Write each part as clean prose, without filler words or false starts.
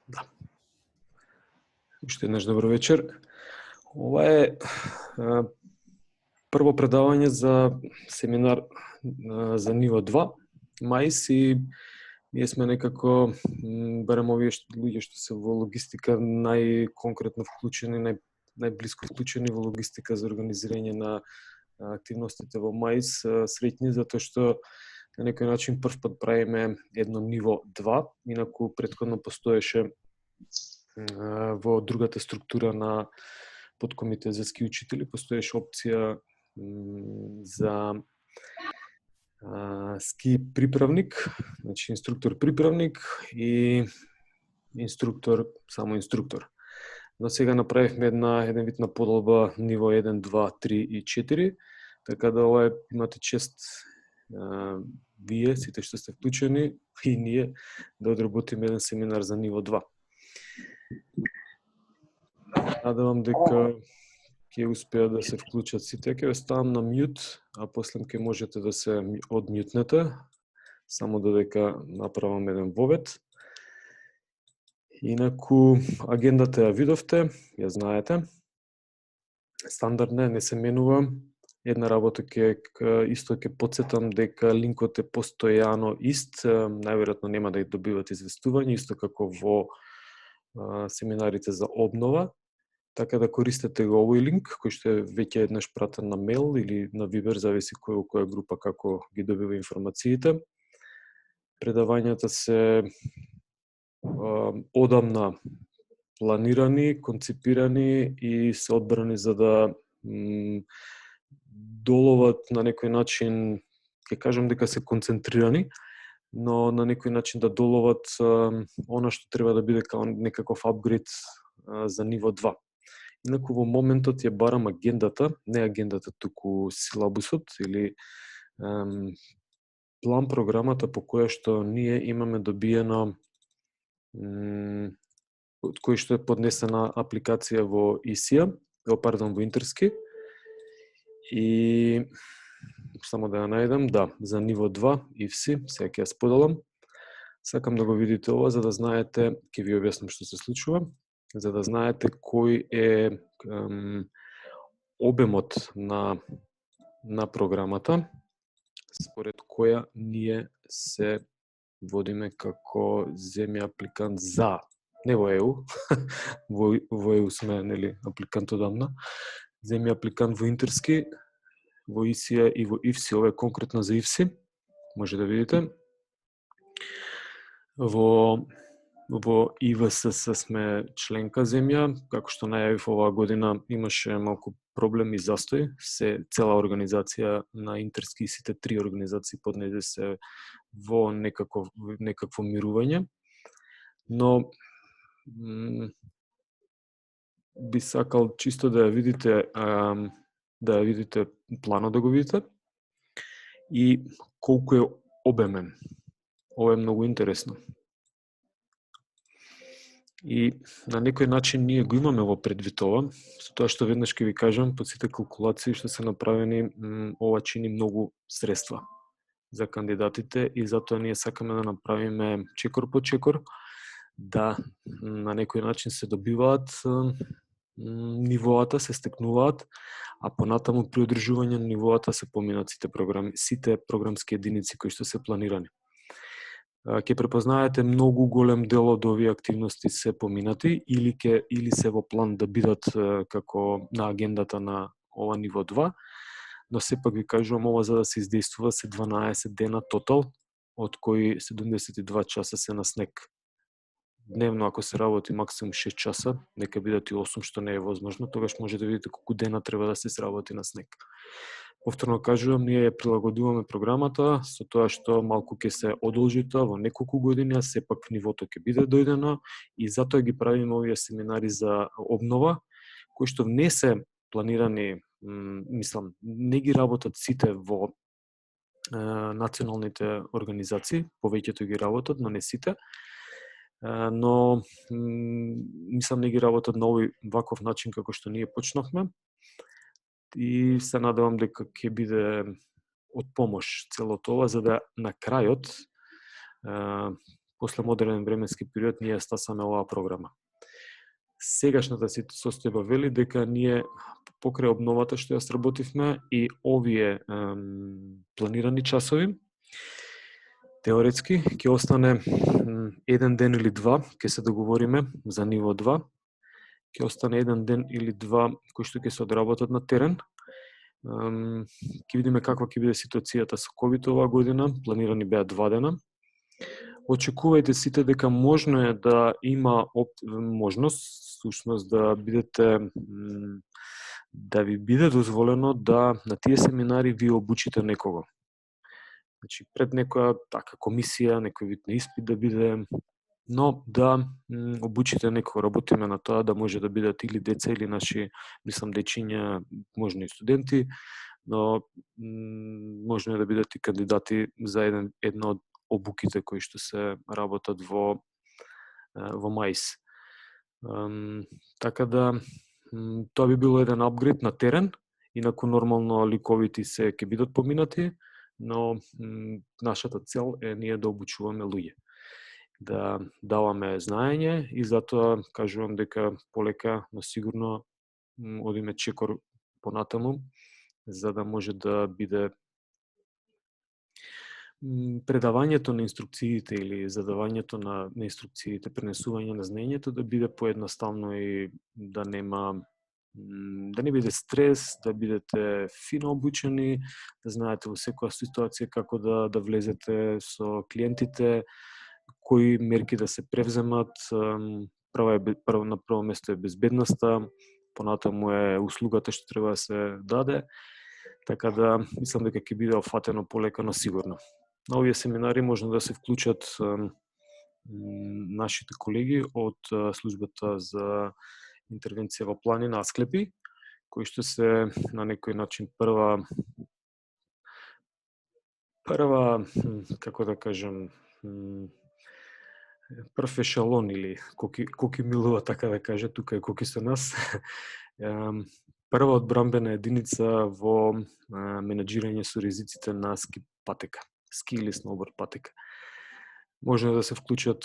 Да. Уште еднаш добро вечер. Ова е прво предавање за семинар за ниво 2, МАИС, и ние сме некако, барем овие луѓе што се во логистика, најконкретно вклучени, најблиско вклучени во логистика за организирање на активностите во МАИС, среќни затоа што на некој начин прв пат правиме едно ниво 2, инаку претходно постоеше во другата структура на подкомитетски учители, постоеше опција за ски приправник, значи инструктор приправник и инструктор, само инструктор. Но сега направивме еден вид на подолба ниво 1, 2, 3 и 4, така да ова имате чест вие, сите што сте вклучени, и ние, да одработиме еден семинар за ниво 2. Надевам дека ќе успеат да се вклучат сите. Ќе ве ставам на мјут, а после ќе можете да се одмјутнете, само додека направам еден вовед. Инаку, агендата ја видовте, ја знаете. Стандардна, не се менува. Една работа исто ќе подсетам дека линкот е постојано ист, најверојатно нема да ја добивате известување, исто како во семинарите за обнова. Така да користете го овој линк, кој што е веќе еднаш пратен на мейл или на Viber, зависи кој во која група како ги добива информациите. Предавањата се одамна планирани, концепирани и се одбрани за да доловат на некој начин, ќе кажам дека се концентрирани, но на некој начин да доловат она што треба да биде као некаков апгрейд за ниво 2. Инаку во моментот ја барам агендата, не агендата, туку силабусот или план програмата по која што ние имаме добиено, од кој што е поднесена апликација во ИСИА, во Интерски. И само да ја најдам, да, за ниво 2 ИФСИ, сега ќе ја споделам. Сакам да го видите ова за да знаете, ќе ви објаснам што се случува, за да знаете кој е обемот на програмата, според која ние се водиме како земја апликант за, не во ЕУ, во ЕУ сме, нели, апликант одамна, земја апликант во Интерски, во ИСИА и во ИФСИ, ова е конкретно за ИФСИ, може да видите. Во ИВСС сме членка земја, како што најавив оваа година имаше малку проблем и застој, цела организација на Интерски и сите три организации поднесе се во некакво мирување, но би сакал чисто да ја видите планот, да го видите и колку е обемен. Ова е многу интересно. И на некој начин ние го имаме во предвид ова, со тоа што веднаш ќе ви кажам, по сите калкулации што се направени, ова чини многу средства за кандидатите и затоа ние сакаме да направиме чекор по чекор, да на некој начин се добиваат нивоата, се стекнуваат, а понатаму при одржување на нивоата се поминат сите програмски единици кои што се планирани. Ќе препознаете многу голем дел од овие активности се поминати или се во план да бидат како на агендата на ова ниво 2, но сепак ви кажувам ова за да се издействува се 12 дена тотал, од кои 72 часа се на снег. Дневно ако се работи максимум 6 часа, нека бидат и 8, што не е возможно, тогаш може да видите колку дена треба да се сработи на снег. Повторно кажувам, ние ја прилагодуваме програмата со тоа што малку ќе се одолжи тоа во неколку години, а сепак нивото ќе биде дојдено и затоа ги правиме овие семинари за обнова, кои што не се планирани, мислам, не ги работат сите во националните организации, повеќето ги работат, но не сите. Но мислам не ги работат на овој ваков начин како што ние почнавме и се надевам дека ќе биде од помош целото ова за да на крајот после модерен временски период ние стасаме оваа програма. Сегашната состојба вели дека ние покрај обновата што ја сработивме и овие планирани часови, теоретски ќе остане еден ден или два, ќе се договориме за ниво 2, ќе остане еден ден или два кои што ќе се одработат на терен. Ќе видиме каква ќе биде ситуацијата со ковид оваа година, планирани беа 2 дена. Очекувајте сите дека можно е да има можност, всушност да бидете, да ви биде дозволено да на тие семинари ви обучите некого. Значи, пред некоја така комисија, некој вид на испит да биде, но да обучите некого. Работиме на тоа да може да бидат или деца, или наши, мислам, дечиња, можно и студенти, но можно да бидат и кандидати за една од обуките кои што се работат во МАИС. Така да, тоа би било еден апгрейд на терен, инаку нормално ликовити се ќе бидат поминати, но нашата цел е ние да обучуваме луѓе, да даваме знаење и затоа кажувам дека полека, но сигурно одиме чекор понатаму, за да може да биде предавањето на инструкциите или задавањето на инструкциите, пренесување на знаењето да биде поедноставно и да не биде стрес, да бидете фино обучени, да знаете во секоја ситуација како да влезете со клиентите, кои мерки да се превземат. На прво место е безбедноста, понатаму е услугата што треба да се даде, така да мислам дека ќе биде офатено полека, но сигурно. На овие семинари можно да се вклучат нашите колеги од службата за интервенција во планина Асклепи, кои што се на некој начин прва како да кажам, прв ешелон или коки милува, така да каже, тука е коки со нас. Прва одбрамбена единица во менаџирање со ризиците на ски патека, ски или сноуборд патека. Може да се вклучат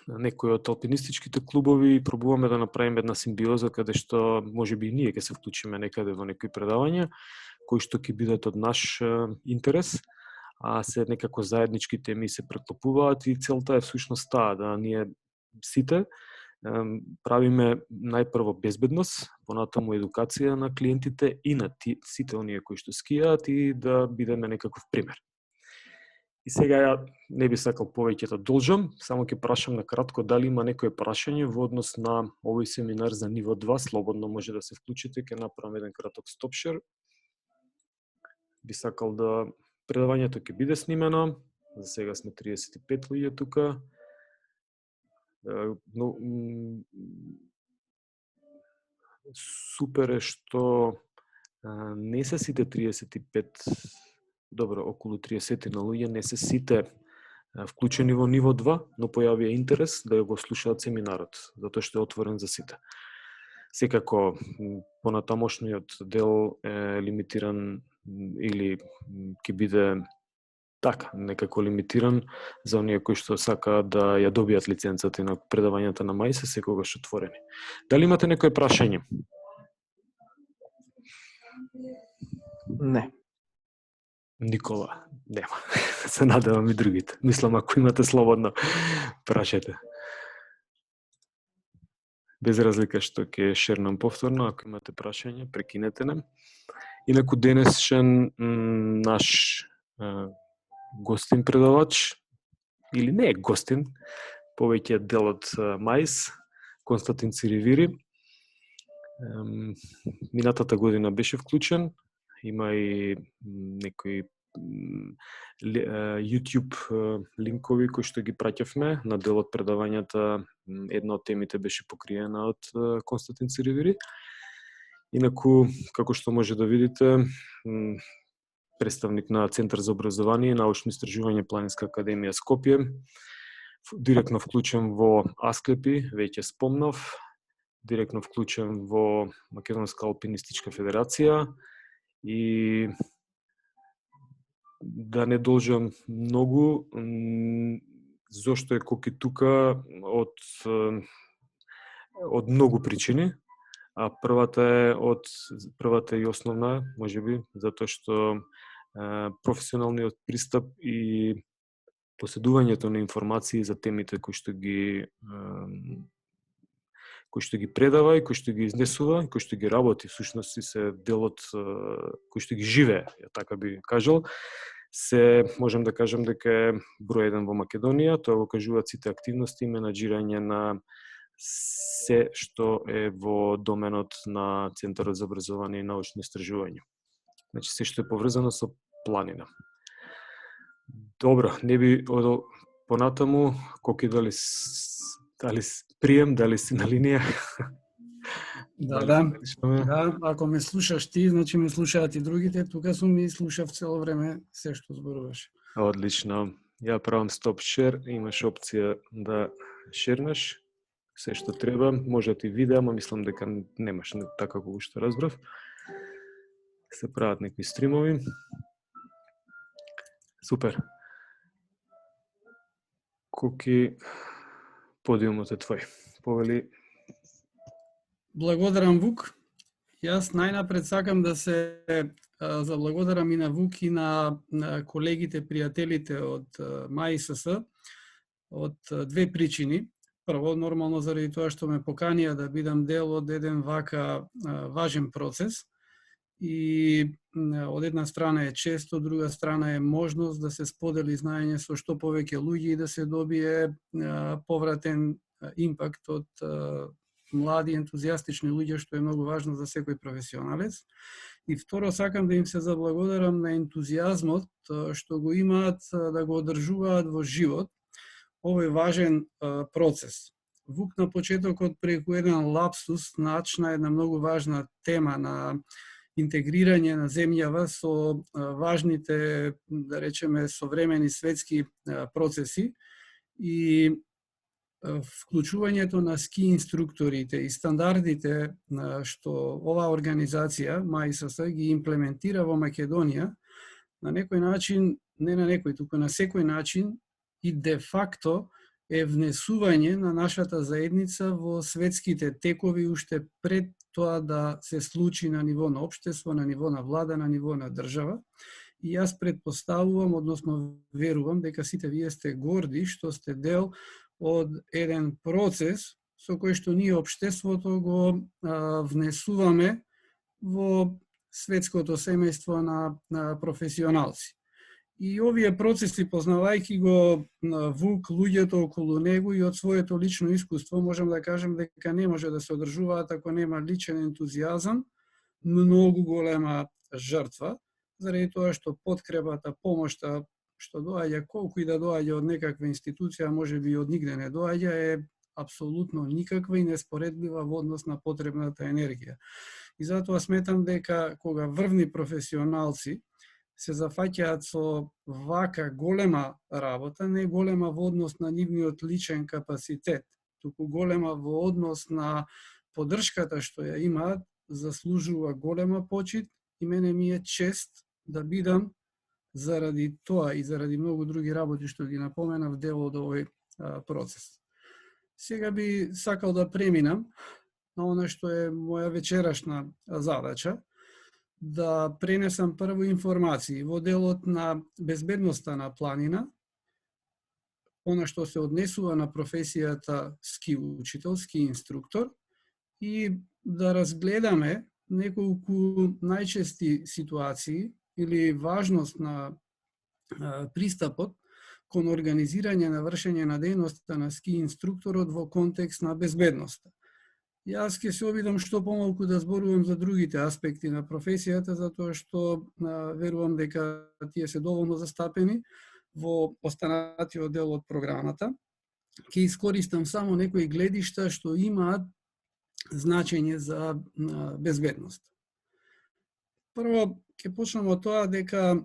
некои од алпинистичките клубови и пробуваме да направиме една симбиоза каде што можеби и ние ќе се вклучиме некаде во некои предавања кои што ќе бидат од наш интерес, а се некако заеднички теми се преклопуваат и целта е всушност таа да ние сите правиме најпрво безбедност, понатаму едукација на клиентите и на сите оние кои што скијаат и да бидеме некаков пример. И сега ја не би сакал повеќе да должам, само ќе прашам на кратко дали има некое прашање во однос на овој семинар за ниво 2, слободно може да се вклучите, ќе направам еден краток стопшер. Би сакал да предавањето ќе биде снимено, за сега сме 35 луѓе тука. Но супер е што не се сите 35, добро, околу 30 на луѓе, не се сите вклучени во ниво 2, но појавија интерес да го слушаат семинарот, затоа што е отворен за сите. Секако, понатамошниот дел е лимитиран или ќе биде така, некако лимитиран за оние кои што сакаат да ја добијат лиценцата и на предавањата на МАИС се секогаш отворени. Дали имате некој прашање? Не. Никола, нема. Се надевам и другите. Мислам, ако имате слободно, прашете. Без разлика што ќе шернам повторно, ако имате прашање, прекинете не. Инаку денешен наш гостин предавач, или не е гостин, повеќе дел од МАИС, Константин Циривири. Минатата година беше вклучен, има и некои YouTube линкови кои што ги праќавме на дел од предавањата. Една од темите беше покриена од Константин Циривири. Инаку, како што може да видите, представник на Центар за образование и научно истражување Планинска академија Скопје, директно вклучен во Асклепи, веќе спомнав, директно вклучен во Македонска алпинистичка федерација и да не должам многу, зошто е Коки тука од многу причини, а првата и основна, можеби, затоа што професионалниот пристап и поседувањето на информации за темите кои што ги предава и кои што ги изнесува, кои што ги работи, всушност и се делот кои што ги живее, така би кажал, можем да кажем дека е број 1 во Македонија. Тоа го кажуваат сите активности и менаџирање на се што е во доменот на Центарот за образование и научни истражувања. Значи, се што е поврзано со планина. Добро, не би одел понатаму, Коки, дали прием, дали си на линија? Да, ако ме слушаш ти, значи ме слушаат и другите, тука сум и слушав цело време се што зборуваш. Одлично. Ја правам стоп шер, имаш опција да шернеш се што треба, може ти видео, ама мислам дека немаш така како што разбрав. Се прават некои стримови. Супер. Коки, подиумот е твој. Повели. Благодарам, Вук. Јас најнапред сакам да се заблагодарам и на Вук и на колегите, пријателите од МАИСС од две причини. Прво, нормално заради тоа што ме поканија да бидам дел од еден вака важен процес. И од една страна е чест, од друга страна е можност да се сподели знаење со што повеќе луѓе и да се добие повратен импакт од млади ентузијастични луѓе, што е многу важно за секој професионалец. И второ, сакам да им се заблагодарам на ентузијазмот што го имаат да го одржуваат во живот овој важен процес. Вук на почетокот преку еден лапсус начна една многу важна тема на интегрирање на земјава со важните, да речеме, современи светски процеси и вклучувањето на ски инструкторите и стандардите што оваа организација, МАИСС, ги имплементира во Македонија, на некој начин, не на некој, туку на секој начин, и де факто е внесување на нашата заедница во светските текови уште пред тоа да се случи на ниво на општество, на ниво на влада, на ниво на држава. И јас претпоставувам, односно верувам, дека сите вие сте горди што сте дел од еден процес со кој што ние општеството го внесуваме во светското семејство на професионалци. И овие процеси, познавајќи го Вук, луѓето околу него и од своето лично искуство, можам да кажем дека не може да се одржуваат ако нема личен ентузијазам, многу голема жртва, заради тоа што подкрепата, помошта што доаѓа, колку и да доаѓа од некаква институција, можеби од нигде не доаѓа, е апсолутно никаква и неспоредлива во однос на потребната енергија. И затоа сметам дека кога врвни професионалци се зафаќаат со вака голема работа, не голема во однос на нивниот личен капацитет, туку голема во однос на поддршката што ја имаат, заслужува голема почит и мене ми е чест да бидам заради тоа и заради многу други работи што ги напоменав дел од овој процес. Сега би сакал да преминам на она што е моја вечерашна задача, да пренесам прво информации во делот на безбедноста на планина, она што се однесува на професијата ски учител, ски инструктор, и да разгледаме неколку најчести ситуации или важност на пристапот кон организирање на вршење на дејноста на ски инструкторот во контекст на безбедноста. Јас ќе се обидам што помалку да зборувам за другите аспекти на професијата, затоа што верувам дека тие се доволно застапени во останатиот дел од програмата. Ќе искористам само некои гледишта што имаат значење за безбедност. Прво, ќе почнам од тоа дека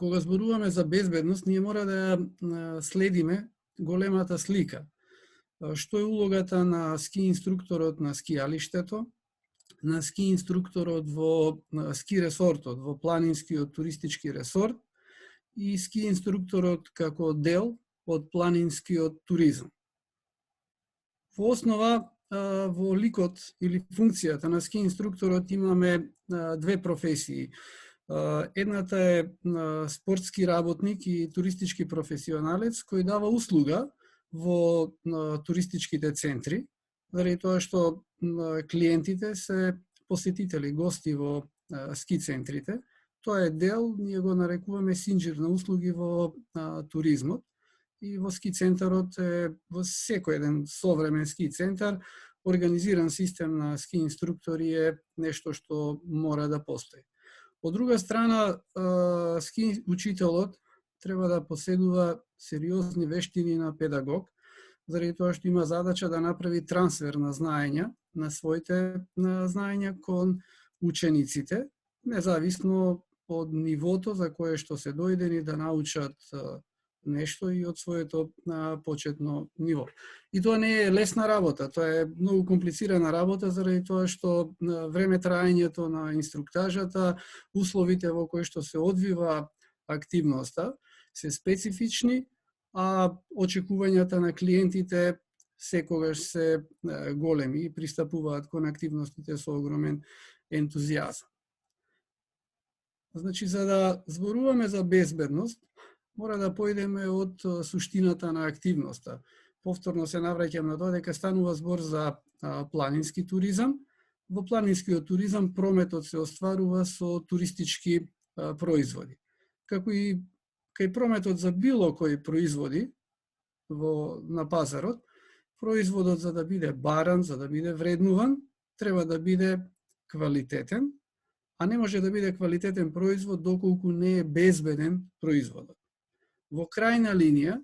кога зборуваме за безбедност, ние мора да ја следиме големата слика. Што е улогата на ски инструкторот на скијалиштето, на ски инструкторот во ски ресортот, во планинскиот туристички ресорт и ски инструкторот како дел од планинскиот туризам. Во основа, во ликот или функцијата на ски инструкторот имаме две професии. Едната е спортски работник и туристички професионалец кој дава услуга во туристичките центри, заради тоа што клиентите се посетители, гости во ски центрите. Тоа е дел, ние го нарекуваме синџир на услуги во туризмот. И во ски центарот е во секој еден современ ски центар организиран систем на ски инструктори е нешто што мора да постои. Од друга страна, ски учителот треба да поседува сериозни вештини на педагог, заради тоа што има задача да направи трансфер на знаења, на своите знаења кон учениците, независно од нивото за кое што се дојдени да научат нешто и од своето почетно ниво. И тоа не е лесна работа, тоа е многу комплицирана работа заради тоа што време траењето на инструктажата, условите во кои што се одвива активноста се специфични, а очекувањата на клиентите секогаш се големи и пристапуваат кон активностите со огромен ентузијазам. Значи, за да зборуваме за безбедност, мора да појдеме од суштината на активноста. Повторно се навраќам на тоа дека станува збор за планински туризам. Во планинскиот туризам прометот се остварува со туристички производи. Како и кај прометот за било кои производи на пазарот, производот за да биде баран, за да биде вреднуван, треба да биде квалитетен, а не може да биде квалитетен производ доколку не е безбеден производот. Во крајна линија,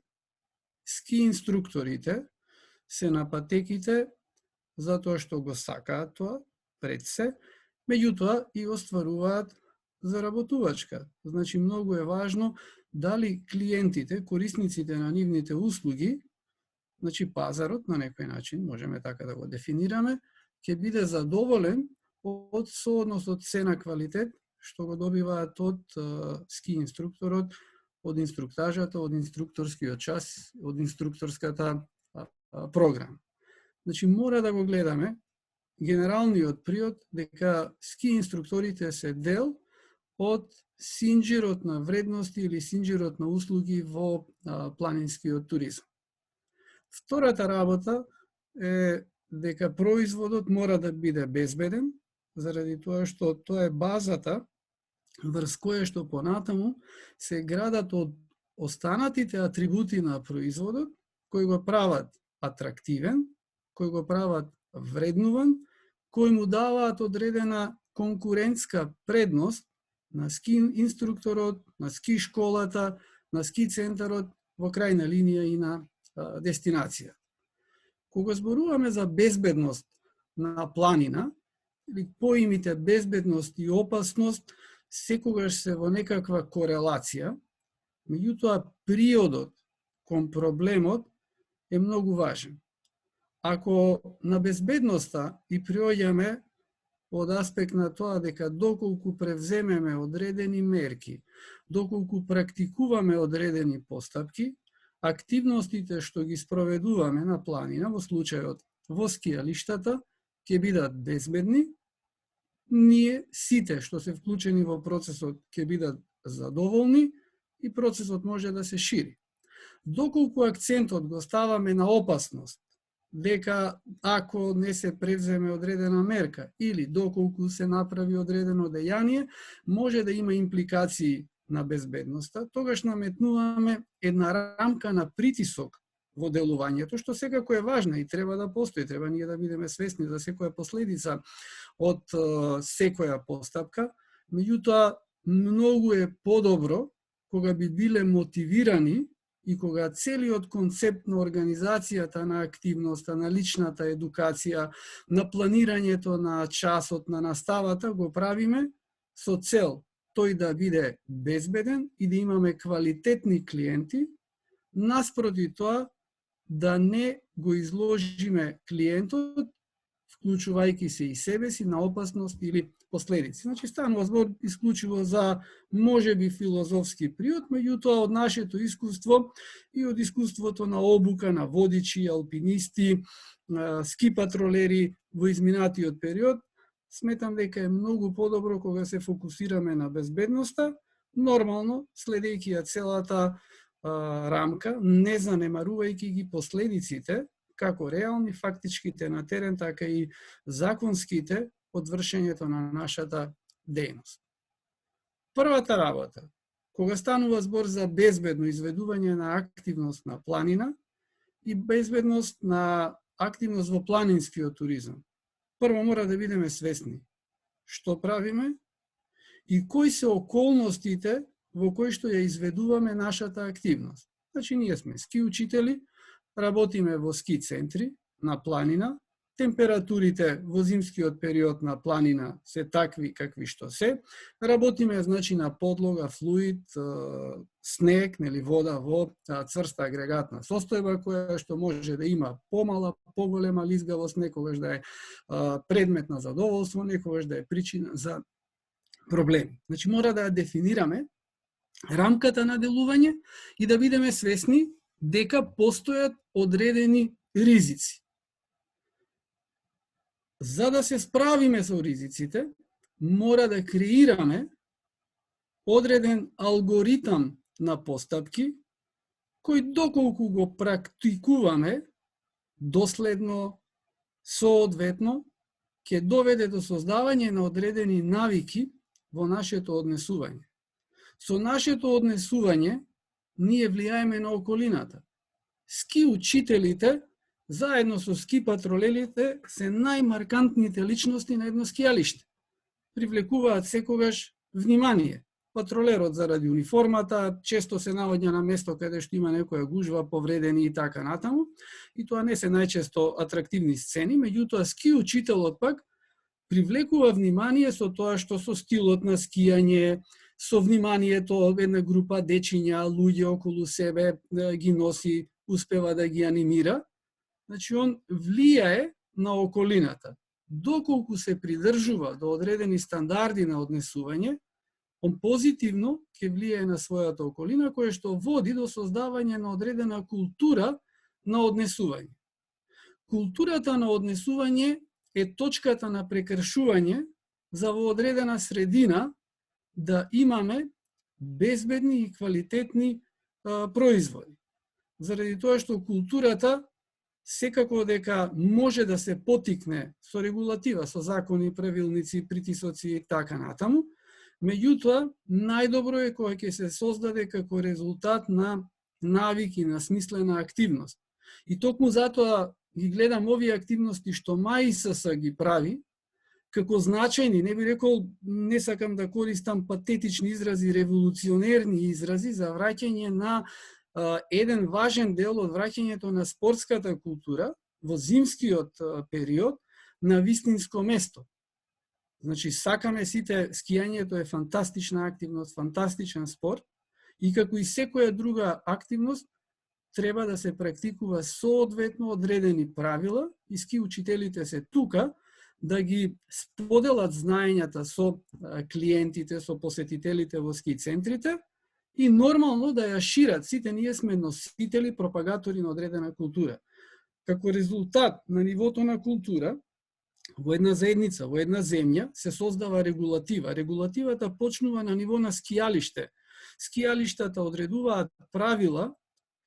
ски инструкторите се на патеките затоа што го сакаат тоа пред се, меѓутоа и остваруваат заработувачка. Значи, многу е важно дали клиентите, корисниците на нивните услуги, значи пазарот на некој начин, можеме така да го дефинираме, ќе биде задоволен од соодносот цена-квалитет што го добиваат од ски инструкторот, од инструктажата, од инструкторскиот час, од инструкторската програма. Значи, мора да го гледаме генералниот приод дека ски инструкторите се дел од синџирот на вредности или синџирот на услуги во планинскиот туризам. Втората работа е дека производот мора да биде безбеден, заради тоа што тоа е базата врз кое што понатаму се градат од останатите атрибути на производот, кои го прават атрактивен, кои го прават вреднуван, кои му даваат одредена конкурентска предност на ски инструкторот, на ски школата, на ски центарот, во крајна линија и на дестинација. Кога зборуваме за безбедност на планина, или поимите безбедност и опасност, секогаш се во некаква корелација, меѓутоа приодот кон проблемот е многу важен. Ако на безбедноста и приоѓаме од аспект на тоа дека доколку превземеме одредени мерки, доколку практикуваме одредени постапки, активностите што ги спроведуваме на планина, во случајот во скијалиштата, ќе бидат безбедни, ние сите што се вклучени во процесот ќе бидат задоволни и процесот може да се шири. Доколку акцентот го ставаме на опасност, дека ако не се превземе одредена мерка или доколку се направи одредено дејание, може да има импликации на безбедноста, тогаш наметнуваме една рамка на притисок во делувањето, што секако е важна и треба да постои, треба ние да бидеме свесни за секоја последица од секоја постапка, меѓутоа многу е подобро кога би биле мотивирани и кога целиот концепт на организацијата на активноста, на личната едукација, на планирањето на часот, на наставата, го правиме со цел тој да биде безбеден и да имаме квалитетни клиенти, наспроти тоа да не го изложиме клиентот вклучувајќи се и себе си на опасност или последици. Значи станува збор исклучиво за можеби филозофски приод, меѓутоа од нашето искуство и од искуството на обука на водичи, алпинисти, ски патролери во изминатиот период, сметам дека е многу подобро кога се фокусираме на безбедноста, нормално следејќи ја целата рамка, не занемарувајќи ги последиците, како реални, фактичките на терен, така и законските од вршењето на нашата дејност. Првата работа, кога станува збор за безбедно изведување на активност на планина и безбедност на активност во планинскиот туризам, прво мора да бидеме свесни што правиме и кои се околностите во кои што ја изведуваме нашата активност. Значи, ние сме ски учители, работиме во ски центри на планина, температурите во зимскиот период на планина се такви какви што се, работиме значи на подлога, флуид, снег, нели вода во цврста агрегатна состојба која што може да има помала, поголема лизгавост, некогаш да е предмет на задоволство, некогаш да е причина за проблеми. Значи мора да ја дефинираме рамката на делување и да бидеме свесни дека постојат одредени ризици. За да се справиме со ризиците, мора да креираме одреден алгоритам на постапки, кој доколку го практикуваме доследно, соодветно, ќе доведе до создавање на одредени навики во нашето однесување. Со нашето однесување ние влијаеме на околината. Ски учителите заедно со ски патролерите се најмаркантните личности на едно скијалиште. Привлекуваат секогаш внимание. Патролерот заради униформата често се наоѓа на место каде што има некоја гужва, повредени и така натаму. И тоа не се најчесто атрактивни сцени, меѓутоа ски учителот пак привлекува внимание со тоа што со стилот на скијање, со вниманието една група дечиња, луѓе околу себе ги носи, успева да ги анимира. Значи, он влијае на околината. Доколку се придржува до одредени стандарди на однесување, он позитивно ќе влијае на својата околина, која што води до создавање на одредена култура на однесување. Културата на однесување е точката на прекршување за во одредена средина да имаме безбедни и квалитетни производи. Заради тоа што културата секако дека може да се потикне со регулатива, со закони, правилници, притисоци и така натаму, меѓутоа најдобро е кога ќе се создаде како резултат на навики, на смислена активност. И токму затоа ги гледам овие активности што МАИСС ги прави, како значајни, не би рекол, не сакам да користам патетични изрази, револуционерни изрази за враќање на еден важен дел од враќањето на спортската култура во зимскиот период на вистинско место. Значи, сакаме сите, скијањето е фантастична активност, фантастичен спорт и како и секоја друга активност треба да се практикува соодветно одредени правила и ски учителите се тука да ги споделат знаењата со клиентите, со посетителите во ски центрите и нормално да ја шират. Сите ние сме носители, пропагатори на одредена култура. Како резултат на нивото на култура, во една заедница, во една земја, се создава регулатива. Регулативата почнува на ниво на скијалиште. Скијалиштата одредуваат правила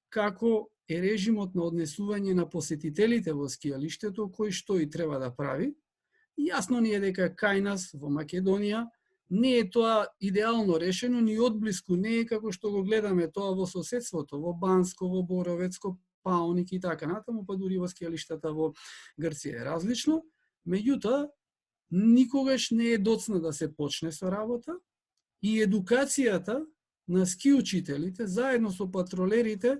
како е режимот на однесување на посетителите во скијалиштето, кој што и треба да прави. Јасно ни е дека кај нас, во Македонија, не е тоа идеално решено, ни одблиску не е како што го гледаме тоа во соседството, во Банско, во Боровецко, Пауник и така натаму, па дури во скијалиштата во Грција е различно. Меѓутоа, никогаш не е доцна да се почне со работа и едукацијата на ски учителите, заедно со патролерите,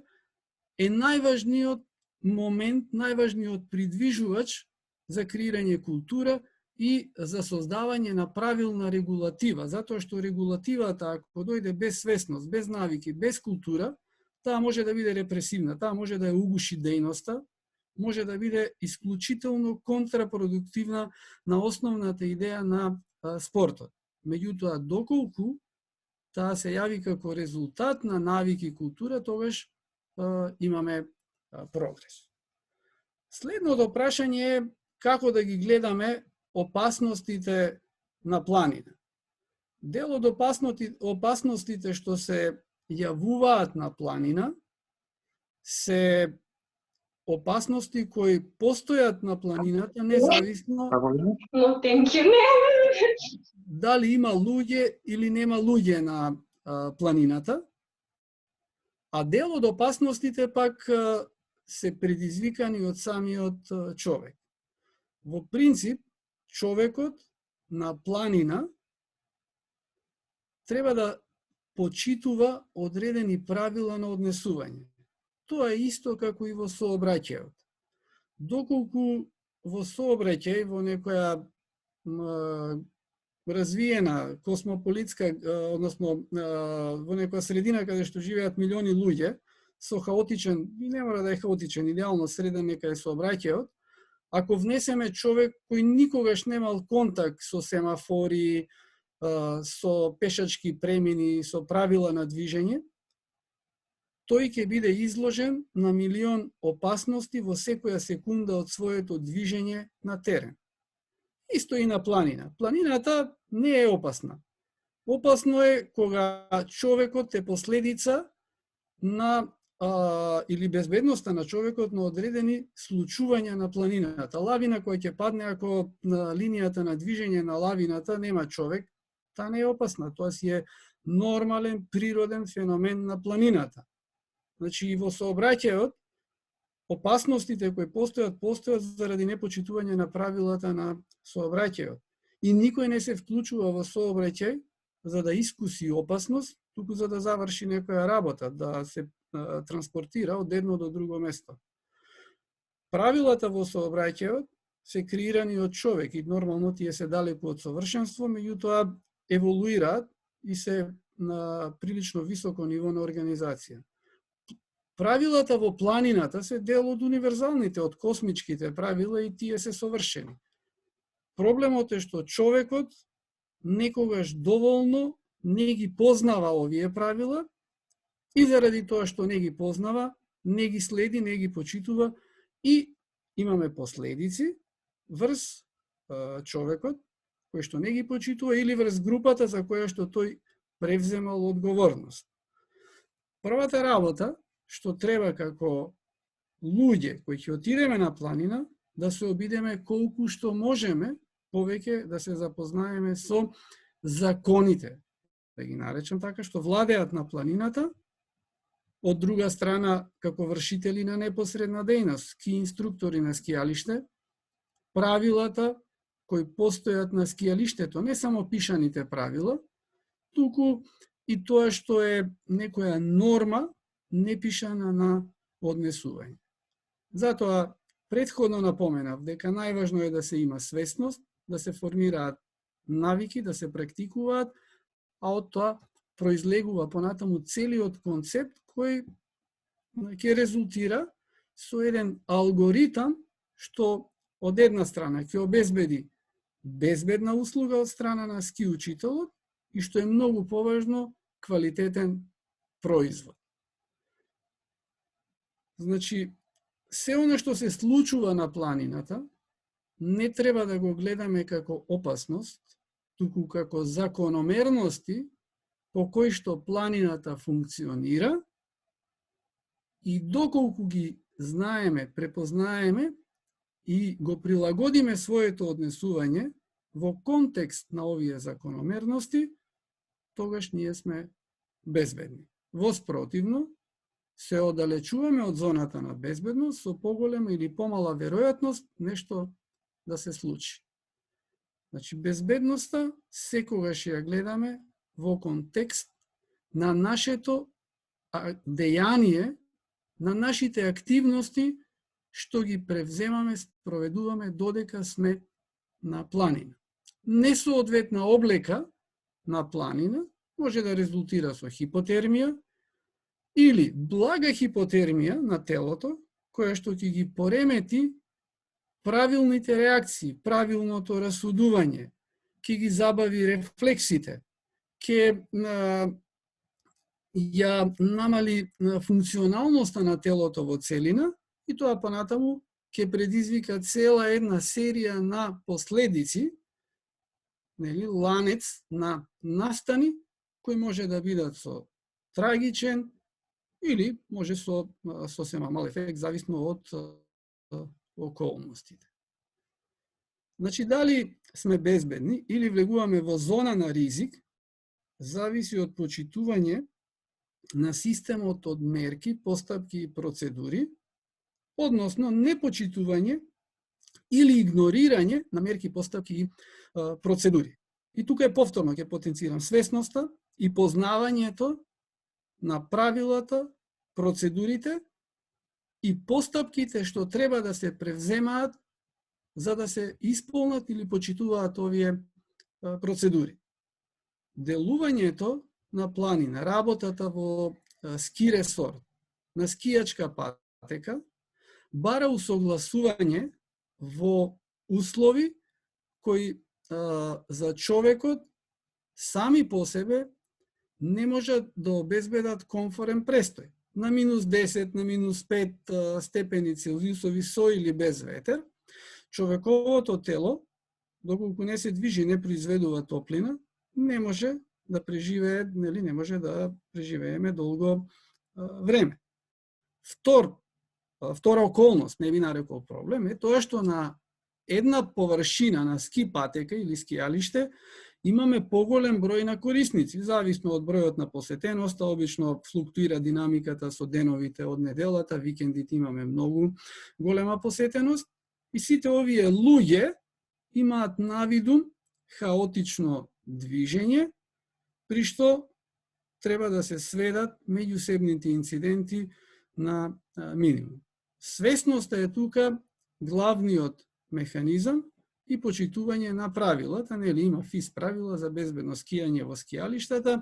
е најважниот момент, најважниот придвижувач за креирање култура и за создавање на правилна регулатива, затоа што регулативата, ако дојде без свесност, без навики, без култура, таа може да биде репресивна, таа може да ја угуши дејноста, може да биде исклучително контрапродуктивна на основната идеја на спортот. Меѓутоа, доколку таа се јави како резултат на навики и култура, тогаш имаме прогрес. Следното прашање е како да ги гледаме опасностите на планина. Дел од опасностите што се јавуваат на планина се опасности кои постојат на планината независно дали има луѓе или нема луѓе на планината, а дел од опасностите пак се предизвикани од самиот човек. Во принцип, човекот на планина треба да почитува одредени правила на однесување. Тоа е исто како и во сообраќајот. Доколку во сообраќај, во некоја развиена космополитска, односно во некоја средина каде што живеат милиони луѓе, со хаотичен, и не мора да е хаотичен, идеално среден нека е сообраќајот, ако внесеме човек кој никогаш немал контакт со семафори, со пешачки премини, со правила на движење, тој ќе биде изложен на милион опасности во секоја секунда од своето движење на терен. Исто и на планина. Планината не е опасна. Опасно е кога човекот е последица на или безбедноста на човекот на одредени случувања на планината. Лавина која ќе падне ако на линијата на движење на лавината нема човек, таа не е опасна. Тоа си е нормален, природен феномен на планината. Значи и во сообраќајот, опасностите кои постојат заради непочитување на правилата на сообраќајот. И никој не се вклучува во сообраќај за да искуси опасност, туку за да заврши некоја работа, да се транспортира од едно до друго место. Правилата во сообраќајот се креирани од човек и нормално тие се далеку од совршенство, меѓутоа еволуираат и се на прилично високо ниво на организација. Правилата во планината се дел од универзалните, од космичките правила и тие се совршени. Проблемот е што човекот некогаш доволно не ги познава овие правила и заради тоа што не ги познава, не ги следи, не ги почитува и имаме последици врз човекот кој што не ги почитува или врз групата за која што тој превземал одговорност. Првата работа што треба како луѓе кои ќе отидеме на планина, да се обидеме колку што можеме повеќе да се запознаеме со законите, да ги наречем така, што владеат на планината, од друга страна како вршители на непосредна дејност, ски инструктори на скијалиште, правилата кои постојат на скијалиштето, не само пишаните правила, туку и тоа што е некоја норма непишана на однесување. Затоа, претходно напоменав дека најважно е да се има свесност, да се формираат навики, да се практикуваат, а од тоа произлегува понатаму целиот концепт кој ќе резултира со еден алгоритам што од една страна ќе обезбеди безбедна услуга од страна на ски учителот и што е многу поважно, квалитетен производ. Значи, се оно што се случува на планината, не треба да го гледаме како опасност, туку како закономерности по кои што планината функционира и доколку ги знаеме, препознаеме и го прилагодиме своето однесување во контекст на овие закономерности, тогаш ние сме безбедни. Воспротивно, се оддалечуваме од зоната на безбедност со поголема или помала веројатност нешто да се случи. Значи, безбедноста секогаш ја гледаме во контекст на нашето дејание, на нашите активности што ги превземаме, спроведуваме додека сме на планина. Несоодветна облека на планина може да резултира со хипотермија или блага хипотермија на телото, која што ќе ги поремети правилните реакции, правилното расудување, ќе ги забави рефлексите, ќе ја намали функционалноста на телото во целина и тоа понатаму ќе предизвика цела една серија на последици, нели, ланец на настани кои може да бидат со трагичен или може со сосема мал ефект, зависно од околностите. Значи, дали сме безбедни или влегуваме во зона на ризик, зависи од почитување на системот од мерки, постапки и процедури, односно непочитување или игнорирање на мерки, постапки и процедури. И тука е повторно ќе потенцирам свесноста и познавањето на правилата, процедурите и постапките што треба да се превземаат за да се исполнат или почитуваат овие процедури. Делувањето на планина, работата во ски ресорт, на скијачка патека, бара усогласување во услови кои за човекот сами по себе не можат да обезбедат комфорен престој. На -10, на -5 степени Целзиусови со или без ветер, човековото тело, доколку не се движи, не произведува топлина, не може да преживее, нели, не може да преживееме долго време. Втора околност, не би нарекол проблем, е тоа што на една површина на ски патека или скијалиште имаме поголем број на корисници, зависно од бројот на посетеноста, обично флуктуира динамиката со деновите од неделата, викендите имаме многу голема посетеност и сите овие луѓе имаат навидум хаотично движење, при што треба да се сведат меѓусебните инциденти на минимум. Свесноста е тука главниот механизам и почитување на правилата, нели има ФИС правила за безбедно скијање во скијалиштата,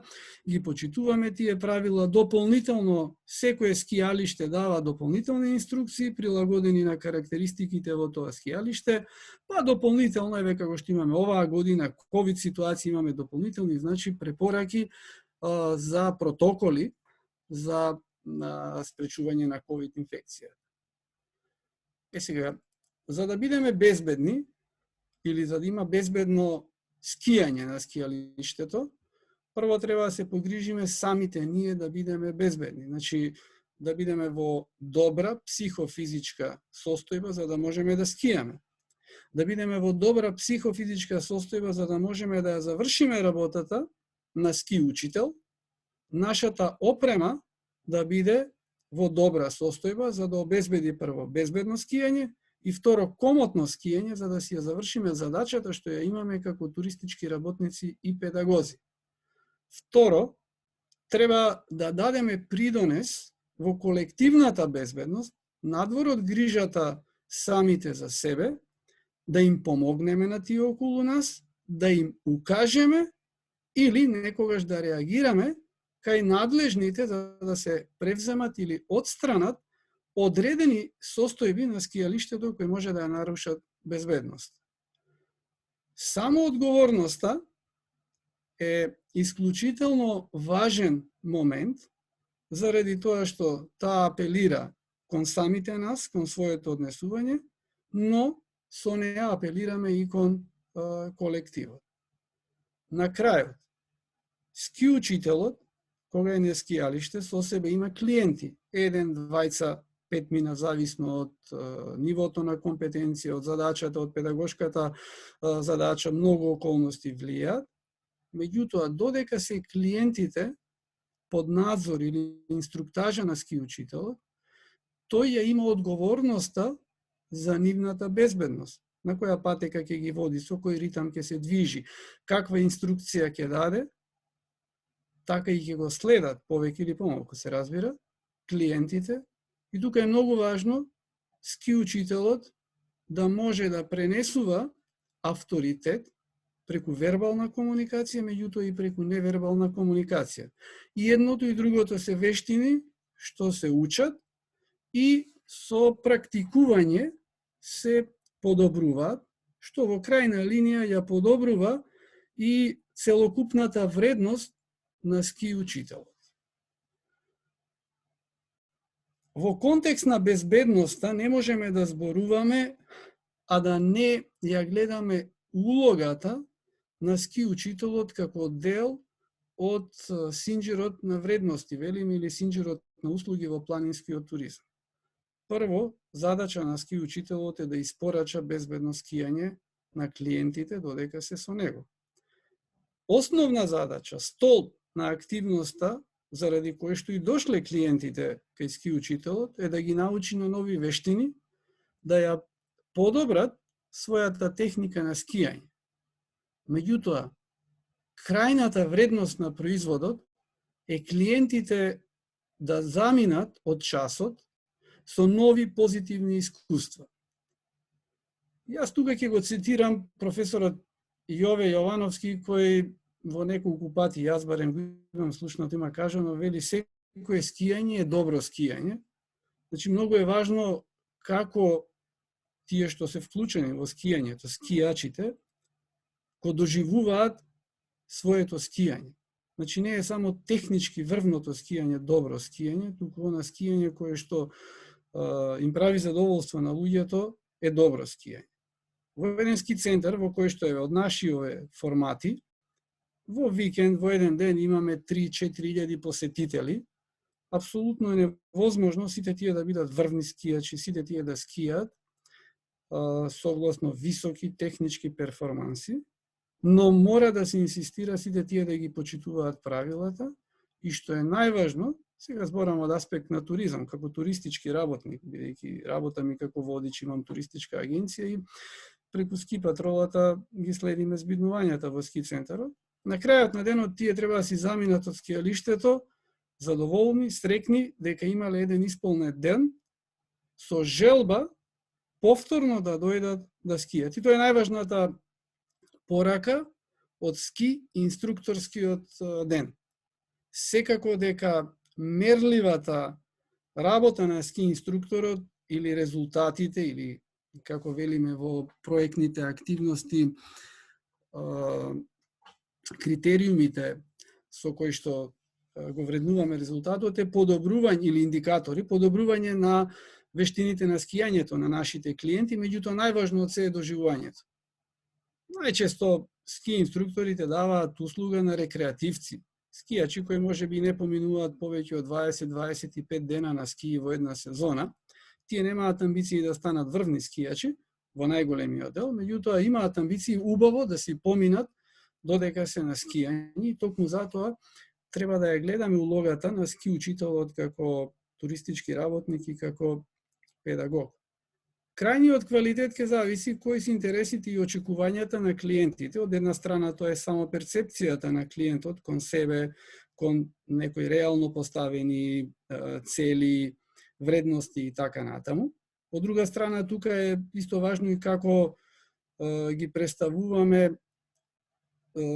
ги почитуваме тие правила, дополнително секое скијалиште дава дополнителни инструкции прилагодени на карактеристиките во тоа скијалиште, па дополнително еве како што имаме оваа година ковид ситуација имаме дополнителни, значи препораки за протоколи за спречување на ковид инфекција. Сега, за да бидеме безбедни, или за да има безбедно скијање на скијалиштето, прво треба да се погрижиме самите ние да бидеме безбедни. Значи, да бидеме во добра психофизичка состојба за да можеме да скијаме. Да бидеме во добра психофизичка состојба за да можеме да ја завршиме работата на ски учител, нашата опрема да биде во добра состојба за да обезбеди прво безбедно скијање и второ комотно скијање за да си ја завршиме задачата што ја имаме како туристички работници и педагози. Второ, треба да дадеме придонес во колективната безбедност, надвор од грижата самите за себе, да им помогнеме на тие околу нас, да им укажеме или некогаш да реагираме кај надлежните за да се превземат или отстранат одредени состојби на скијалиштето кои може да ја нарушат безбедност. Само одговорноста е исклучително важен момент заради тоа што таа апелира кон самите нас, кон своето однесување, но со неја апелираме и кон колективот. На крајот, ски учителот, кога е на скијалиште, со себе има клиенти. 1, 2, 5 зависно од нивото на компетенција, од задачата, од педагошката задача, многу околности влијаат. Меѓутоа, додека се клиентите под надзор или инструктажа на ски учителот, тој ја има одговорноста за нивната безбедност. На која патека ќе ги води, со кој ритам ќе се движи, каква инструкција ќе даде, така и ќе го следат, повеќе или помалку се разбира, клиентите. И тука е многу важно ски учителот да може да пренесува авторитет преку вербална комуникација, меѓутоа и преку невербална комуникација. И едното и другото се вештини што се учат и со практикување се подобруваат, што во крајна линија ја подобрува и целокупната вредност на ски учителот. Во контекст на безбедноста не можеме да зборуваме, а да не ја гледаме улогата на ски учителот како дел од синџирот на вредности, велиме, или синџирот на услуги во планинскиот туризам. Прво, задача на ски учителот е да испорача безбедно скијање на клиентите додека се со него. Основна задача, столб на активноста, заради кој што и дошле клиентите кај ски учителот, е да ги научи на нови вештини, да ја подобрат својата техника на скијање. Меѓутоа, крајната вредност на производот е клиентите да заминат од часот со нови позитивни искуства. Јас тука ќе го цитирам професорот Јове Јовановски, кој во неколку пати, јас барем го имам слушнато, има кажано, вели, секое скијање е добро скијање. Значи, многу е важно како тие што се вклучени во скијањето, скијачите, кои доживуваат своето скијање. Значи, не е само технички врвното скијање добро скијање, туку она скијање кое што им прави задоволство на луѓето е добро скијање. Во еден ски центар, во кој што е од нашиве формати, во викенд, во еден ден имаме 3-4 посетители. Апсолутно е невозможно сите тие да бидат врвни скијачи, сите тие да скијат согласно високи технички перформанси, но мора да се инсистира сите тие да ги почитуваат правилата и што е најважно, сега зборам од аспект на туризам, како туристички работник, бидејќи работам и како водич, имам туристичка агенција и преку ски патролата ги следиме збиднувањата во ски центарот. На крајот на денот тие треба да си заминат од скијалиштето задоволни, стрекни, дека имале еден исполнет ден со желба повторно да дојдат да скијат. И тоа е најважната порака од ски инструкторскиот ден. Секако дека мерливата работа на ски инструкторот или резултатите, или како велиме во проектните активности, критериумите со кои што го вреднуваме резултатот е подобрување или индикатори, подобрување на вештините на скијањето на нашите клиенти, меѓутоа најважно од се е доживувањето. Најчесто ски инструкторите даваат услуга на рекреативци, скијачи кои можеби не поминуваат повеќе од 20-25 дена на ски во една сезона. Тие немаат амбиции да станат врвни скијачи во најголемиот дел, меѓутоа имаат амбиции убаво да си поминат додека се на скијање и токму затоа треба да ја гледаме улогата на ски учителот како туристички работник и како педагог. Крајниот квалитет ќе зависи кои се интересите и очекувањата на клиентите. Од една страна тоа е само перцепцијата на клиентот кон себе, кон некои реално поставени цели, вредности и така натаму. Од друга страна, тука е исто важно и како ги представуваме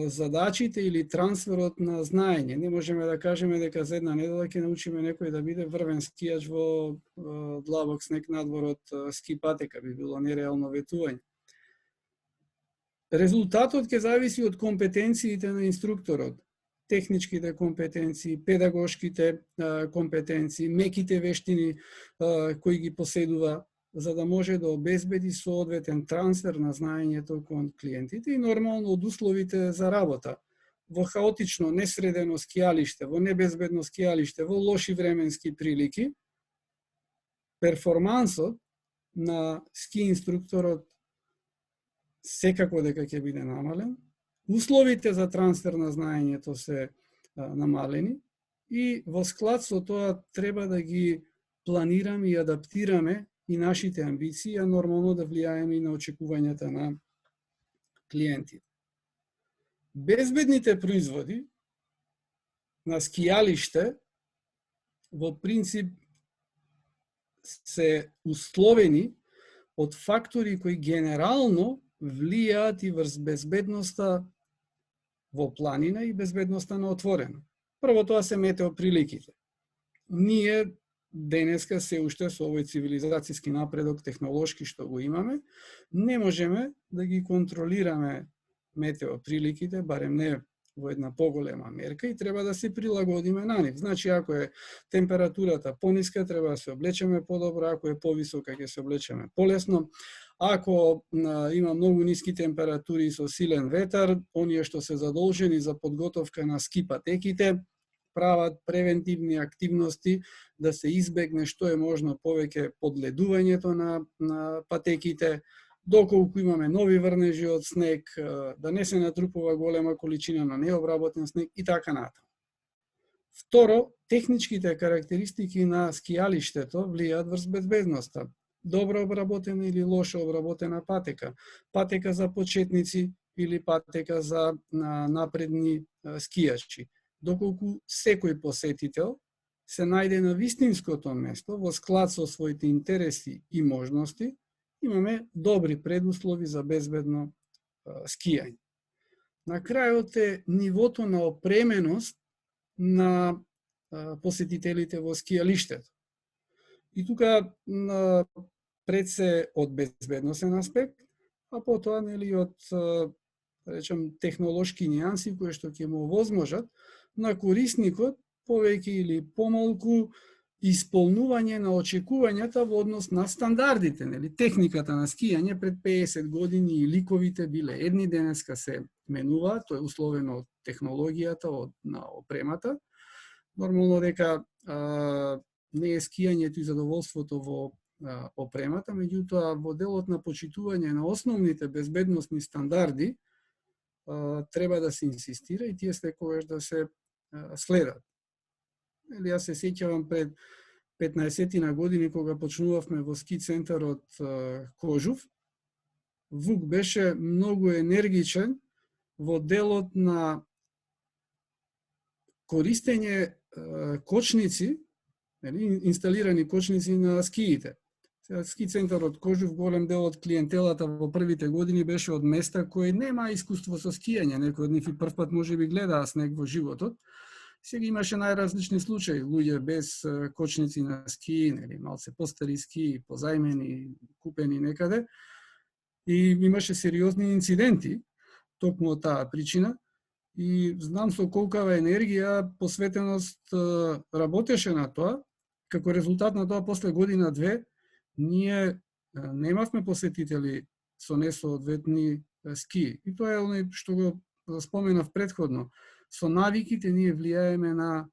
задачите или трансферот на знаење. Не можеме да кажеме дека за една недела ќе научиме некој да биде врвен скијач во длабок снег надвор од ски патека, би било нереално ветување. Резултатот ќе зависи од компетенциите на инструкторот, техничките компетенции, педагошките компетенции, меките вештини кои ги поседува, за да може да обезбеди соодветен трансфер на знаењето кон клиентите и нормално од условите за работа. Во хаотично, несредено скијалиште, во небезбедно скијалиште, во лоши временски прилики, перформансот на ски инструкторот секако дека ќе биде намален, условите за трансфер на знаењето се намалени и во склад со тоа треба да ги планираме и адаптираме и нашите амбиции, а нормално да влијаеме и на очекувањата на клиентите. Безбедните производи на скијалиште во принцип се условени од фактори кои генерално влијаат и врз безбедноста во планина и безбедноста на отворено. Прво тоа се метеоприликите. Ние денеска се уште со овој цивилизацијски напредок технолошки што го имаме, не можеме да ги контролираме метеоприликите, барем не во една поголема мерка и треба да се прилагодиме на нив. Значи, ако е температурата пониска, треба да се облечеме подобро, ако е повисока, ќе се облечеме полесно. Ако има многу ниски температури со силен ветар, оние што се задолжени за подготовка на ски патеките, прават превентивни активности да се избегне што е можно повеќе подледувањето на патеките, доколку имаме нови врнежи од снег, да не се натрупува голема количина на необработен снег и така натаму. Второ, техничките карактеристики на скијалиштето влијаат врз безбедноста. Добро обработена или лошо обработена патека, патека за почетници или патека за напредни скијачи. Доколку секој посетител се најде на вистинското место во склад со своите интереси и можности, имаме добри предуслови за безбедно скијање. На крајот е нивото на опременост на посетителите во скијалиштето. И тука пред се од безбедносен аспект, а потоа нели од речем технолошки нијанси кои што ќе му овозможат на корисникот повеќе или помалку исполнување на очекувањата во однос на стандардите, нели техниката на скијање пред 50 години и ликовите биле едни, денеска се менува, тоа е условено од технологијата, на опремата. Нормално дека не е скијањето и задоволството во опремата, меѓутоа во делот на почитување на основните безбедносни стандарди треба да се инсистира и тие секогаш да се следат. Јас се сеќавам пред 15 години кога почнувавме во ски центарот Кожув, ВУК беше многу енергичен во делот на користење кочници, инсталирани кочници на скиите. Ски центарот Кожув, голем дел од клиентелата во првите години беше од места кои нема искуство со скијање, некои од нив и прв пат можеби гледаа снег во животот. Сега имаше најразлични случаи, луѓе без кочници на ски, нели, малце постари ски, позајмени, купени некаде. И имаше сериозни инциденти, токму од таа причина. И знам со колкава енергија, посветеност работеше на тоа. Како резултат на тоа, после година-две, ние немавме посетители со несоодветни ски. И тоа е оној што го споменав претходно. Со навиките ние влијаеме на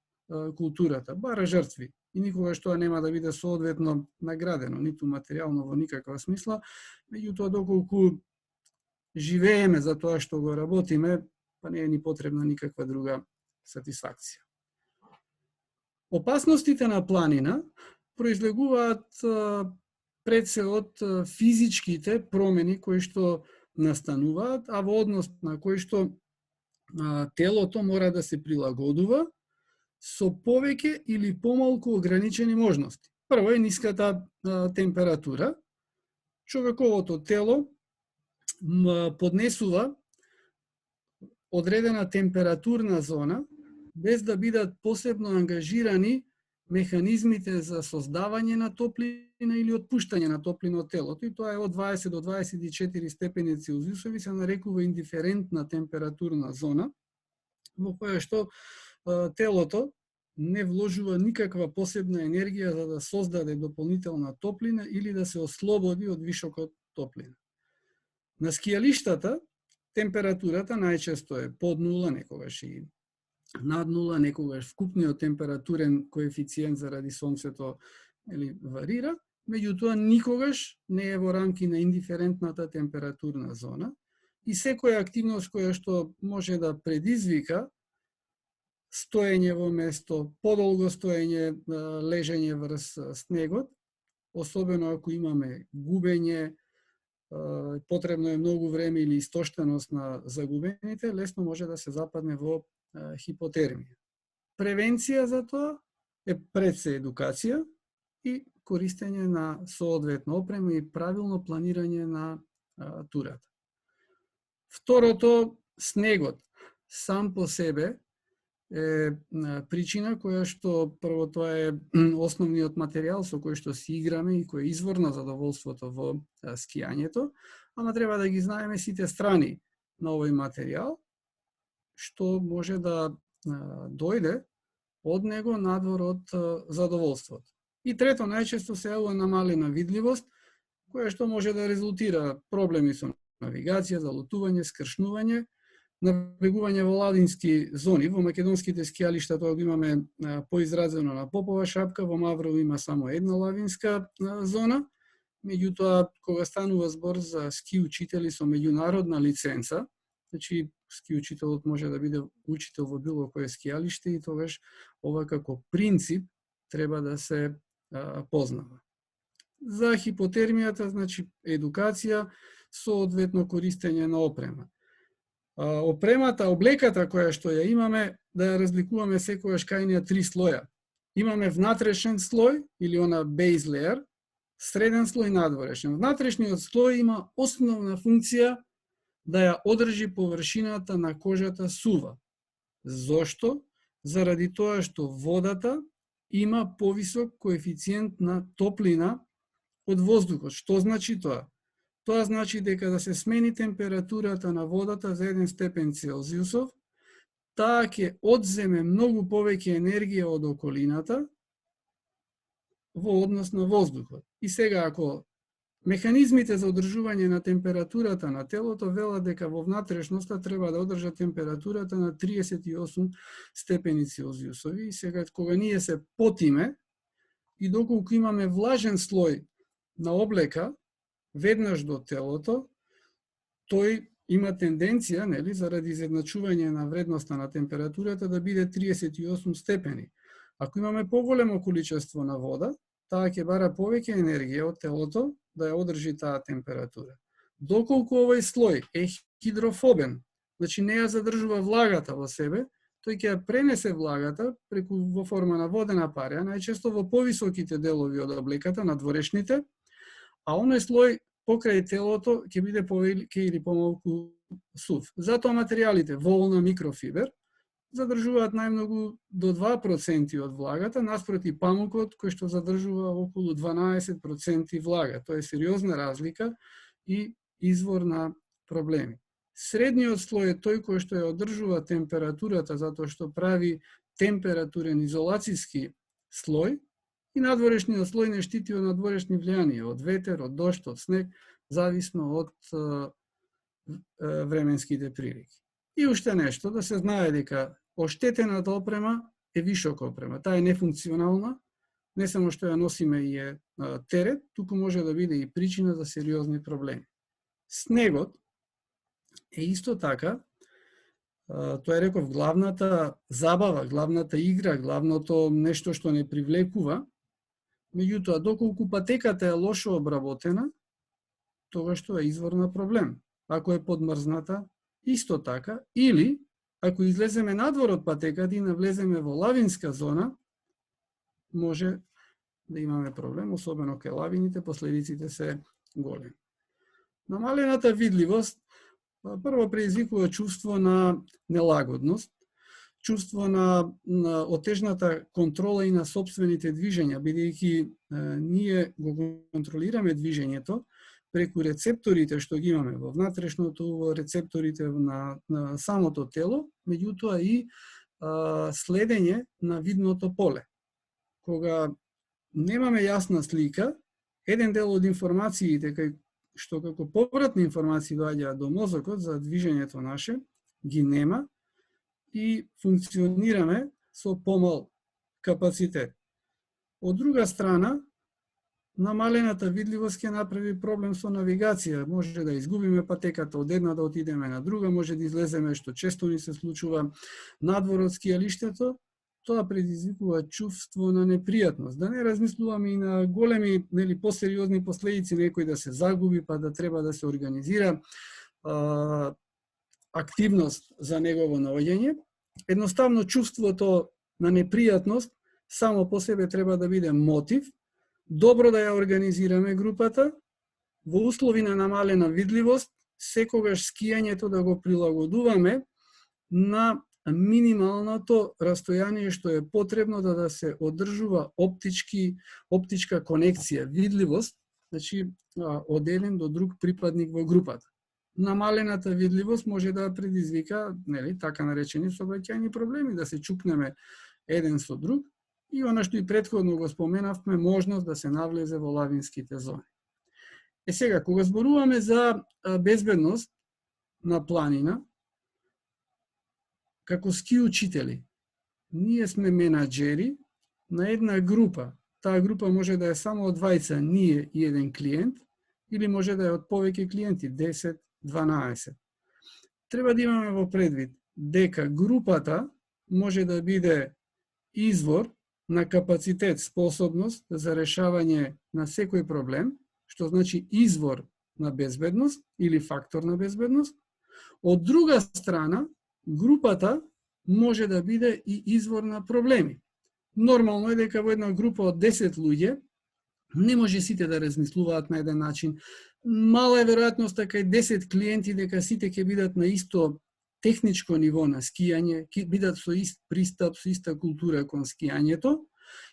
културата, бара жртви. И никогаш тоа нема да биде соодветно наградено, ниту материјално во никаква смисла. Меѓутоа, доколку живееме за тоа што го работиме, па не е ни потребна никаква друга сатисфакција. Опасностите на планина произлегуваат пред се од физичките промени кои што настануваат, а во однос на кои што телото мора да се прилагодува со повеќе или помалку ограничени можности. Прво е ниската температура. Човековото тело поднесува одредена температурна зона без да бидат посебно ангажирани механизмите за создавање на топлина или отпуштање на топлина од телото. И тоа е од 20 до 24 степени Целзиусови се нарекува индиферентна температурна зона, во која што телото не вложува никаква посебна енергија за да создаде дополнителна топлина или да се ослободи од вишокот топлина. На скијалиштата температурата најчесто е под нула, некогаш и над нула, некогаш вкупниот температурен коефициент заради сонцето варира, меѓутоа никогаш не е во рамки на индиферентната температурна зона и секоја активност која што може да предизвика стоење во место, подолго стоење, лежење врз снегот, особено ако имаме губење, потребно е многу време или истоштеност на загубените, лесно може да се западне во хипотермија. Превенција за тоа е пред се едукација и користење на соодветна опрема и правилно планирање на турата. Второто, снегот сам по себе е причина која што прво тоа е основниот материјал со кој што си играме и кој е извор на задоволството во скијањето, ама треба да ги знаеме сите страни на овој материјал, што може да дојде од него надвор од задоволството. И трето, најчесто се јавува намалена видливост, која што може да резултира проблеми со навигација, залутување, скршнување, навигување во лавински зони. Во македонските скијалишта тоа го имаме поизразено на Попова шапка, во Маврово има само една лавинска зона. Меѓутоа, кога станува збор за ски учители со меѓународна лиценца, значи ски учителот може да биде учител во било кое скијалиште и тогаш ова како принцип треба да се познава. За хипотермијата, значи едукација, соодветно користење на опрема. Опремата, облеката која што ја имаме, да ја разликуваме секогаш кај неа три слоја. Имаме внатрешен слој или она base layer, среден слој и надворешен. Внатрешниот слој има основна функција да ја одржи површината на кожата сува. Зошто? Заради тоа што водата има повисок коефициент на топлина од воздухот. Што значи тоа? Тоа значи дека да се смени температурата на водата за 1 степен Целзиусов, таа ќе одземе многу повеќе енергија од околината во однос на воздухот. И сега, ако механизмите за одржување на температурата на телото велат дека во внатрешноста треба да одржа температурата на 38 степени Целзиусови, и сега кога ние се потиме и доколку имаме влажен слој на облека веднаш до телото, тој има тенденција, нели, заради изедначување на вредноста на температурата да биде 38 степени. Ако имаме поголемо количество на вода, таа ќе бара повеќе енергија од телото да ја одржи таа температура. Доколку овој слој е хидрофобен, значи не ја задржува влагата во себе, тој ќе ја пренесе влагата преку во форма на водена парја, најчесто во повисоките делови од облеката, надворешните, а оној слој покрај телото ќе биде повеќе или помалку сув. Затоа материјалите волна, микрофибер задржуваат најмногу до 2% од влагата, наспроти памукот кој што задржува околу 12% влага. Тоа е сериозна разлика и извор на проблеми. Средниот слој е тој кој што ја одржува температурата затоа што прави температурен изолацијски слој, и надворешниот слој не штити од надворешни влијанија, од ветер, од дожд, од снег, зависно од временските прилики. И уште нешто, да се знае дека оштетената опрема е вишок опрема. Таа е нефункционална, не само што ја носиме и е терет, туку може да биде и причина за сериозни проблеми. Снегот е исто така, тоа е реков главната забава, главната игра, главното нешто што не привлекува. Меѓутоа, доколку патеката е лошо обработена, тогаш тоа е извор на проблем. Ако е подмрзната, исто така, или ако излеземе надвор од патеката и навлеземе во лавинска зона, може да имаме проблем, особено кај лавините, последиците се големи. Намалената видливост прво предизвикува чувство на нелагодност, чувство на отежната контрола и на собствените движења, бидејќи ние го контролираме движењето преку рецепторите што ги имаме во внатрешното, во рецепторите на самото тело, меѓутоа и следење на видното поле. Кога немаме јасна слика, еден дел од информациите што како повратни информации доаѓаат до мозокот за движењето наше, ги нема и функционираме со помал капацитет. Од друга страна, намалената видливост ќе направи проблем со навигација. Може да изгубиме патеката од една да отидеме на друга, може да излеземе, што често ни се случува, надвор од скијалиштето. Тоа предизвикува чувство на непријатност. Да не размислуваме и на големи, нели, посериозни последици, некој да се загуби, па да треба да се организира активност за негово наоѓање. Едноставно чувството на непријатност само по себе треба да биде мотив, добро да ја организираме групата, во услови на намалена видливост, секогаш скијањето да го прилагодуваме на минималното растојание што е потребно да се одржува оптичка конекција, видливост, значи од еден до друг припадник во групата. Намалената видливост може да предизвика, нели, така наречени сообраќајни проблеми, да се чукнеме еден со друг и она што и претходно го споменавме, можност да се навлезе во лавинските зони. Сега, кога зборуваме за безбедност на планина, како ски учители, ние сме менаџери на една група. Таа група може да е само од двајца, ние и еден клиент, или може да е од повеќе клиенти, 10, 12. Треба да имаме во предвид дека групата може да биде извор на капацитет, способност за решавање на секој проблем, што значи извор на безбедност или фактор на безбедност. Од друга страна, групата може да биде и извор на проблеми. Нормално е дека во една група од 10 луѓе не може сите да размислуваат на еден начин. Мала е веројатноста кај 10 клиенти дека сите ќе бидат на исто техничко ниво на скијање, ќе бидат со ист пристап, со иста култура кон скијањето,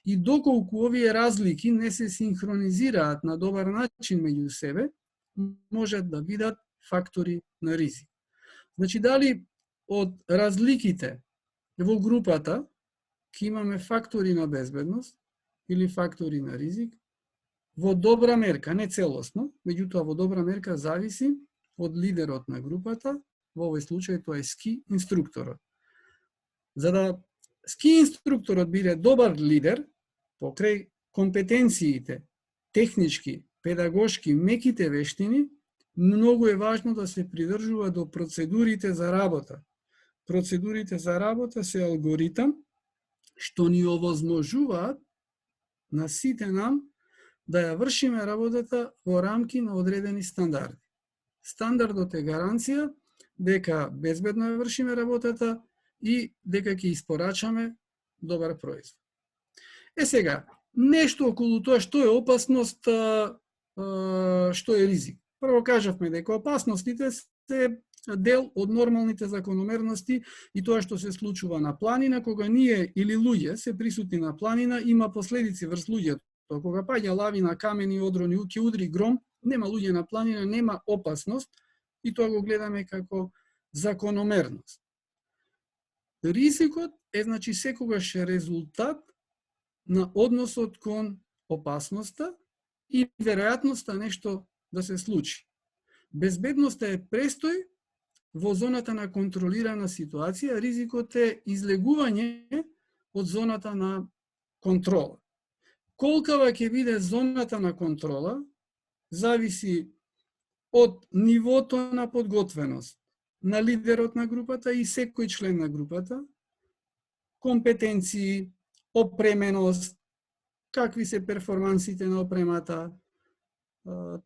и доколку овие разлики не се синхронизираат на добар начин меѓу себе, можат да бидат фактори на ризик. Значи, дали од разликите во групата ќе имаме фактори на безбедност или фактори на ризик, во добра мерка, не целосно, меѓутоа во добра мерка зависи од лидерот на групата, во овој случај тоа е ски инструкторот. За да ски инструкторот биде добар лидер, покрај компетенциите, технички, педагошки, меките вештини, многу е важно да се придржува до процедурите за работа. Процедурите за работа се алгоритам што ни овозможуваат на сите нам да ја вршиме работата во рамки на одредени стандарди. Стандардот е гаранција дека безбедно ја вршиме работата и дека ќе испорачаме добар производ. Сега, нешто околу тоа што е опасност, што е ризик. Прво кажавме дека опасностите се дел од нормалните закономерности и тоа што се случува на планина, кога ние или луѓе се присутни на планина, има последици врз луѓето. Кога паѓа лавина, камени, одрони, ќе удри гром, нема луѓе на планина, нема опасност и тоа го гледаме како закономерност. Ризикот е, значи, секогаш резултат на односот кон опасноста и веројатноста нешто да се случи. Безбедноста е престој во зоната на контролирана ситуација, ризикот е излегување од зоната на контрола. Колкава ќе биде зоната на контрола, зависи од нивото на подготвеност на лидерот на групата и секој член на групата, компетенции, опременост, какви се перформансите на опремата,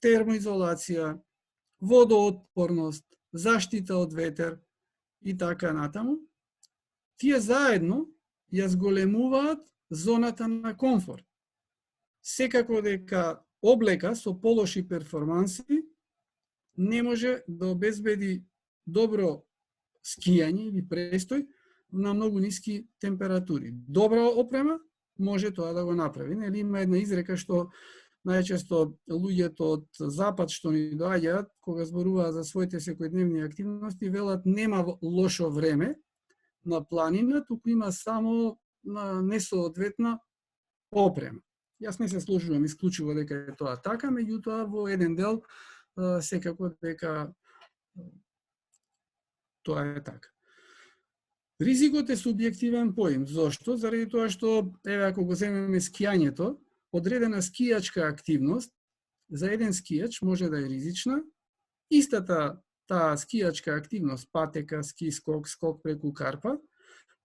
термоизолација, водоотпорност, заштита од ветер и така натаму. Тие заедно ја зголемуваат зоната на комфорт. Секако дека облека со полоши перформанси не може да обезбеди добро скијање или престој на многу ниски температури. Добра опрема може тоа да го направи. Нели има една изрека што најчесто луѓето од запад што ни доаѓаат, кога зборуваат за своите секојдневни активности, велат нема лошо време на планина, туку има само несоодветна опрема. Јас не се сложувам исклучиво дека е тоа така, меѓутоа во еден дел секако дека тоа е така. Ризикот е субјективен поим. Зошто? Заради тоа што, еве, ако го земеме скијањето, одредена скијачка активност за еден скијач може да е ризична. Истата таа скијачка активност, патека, ски скок, скок преку карпа,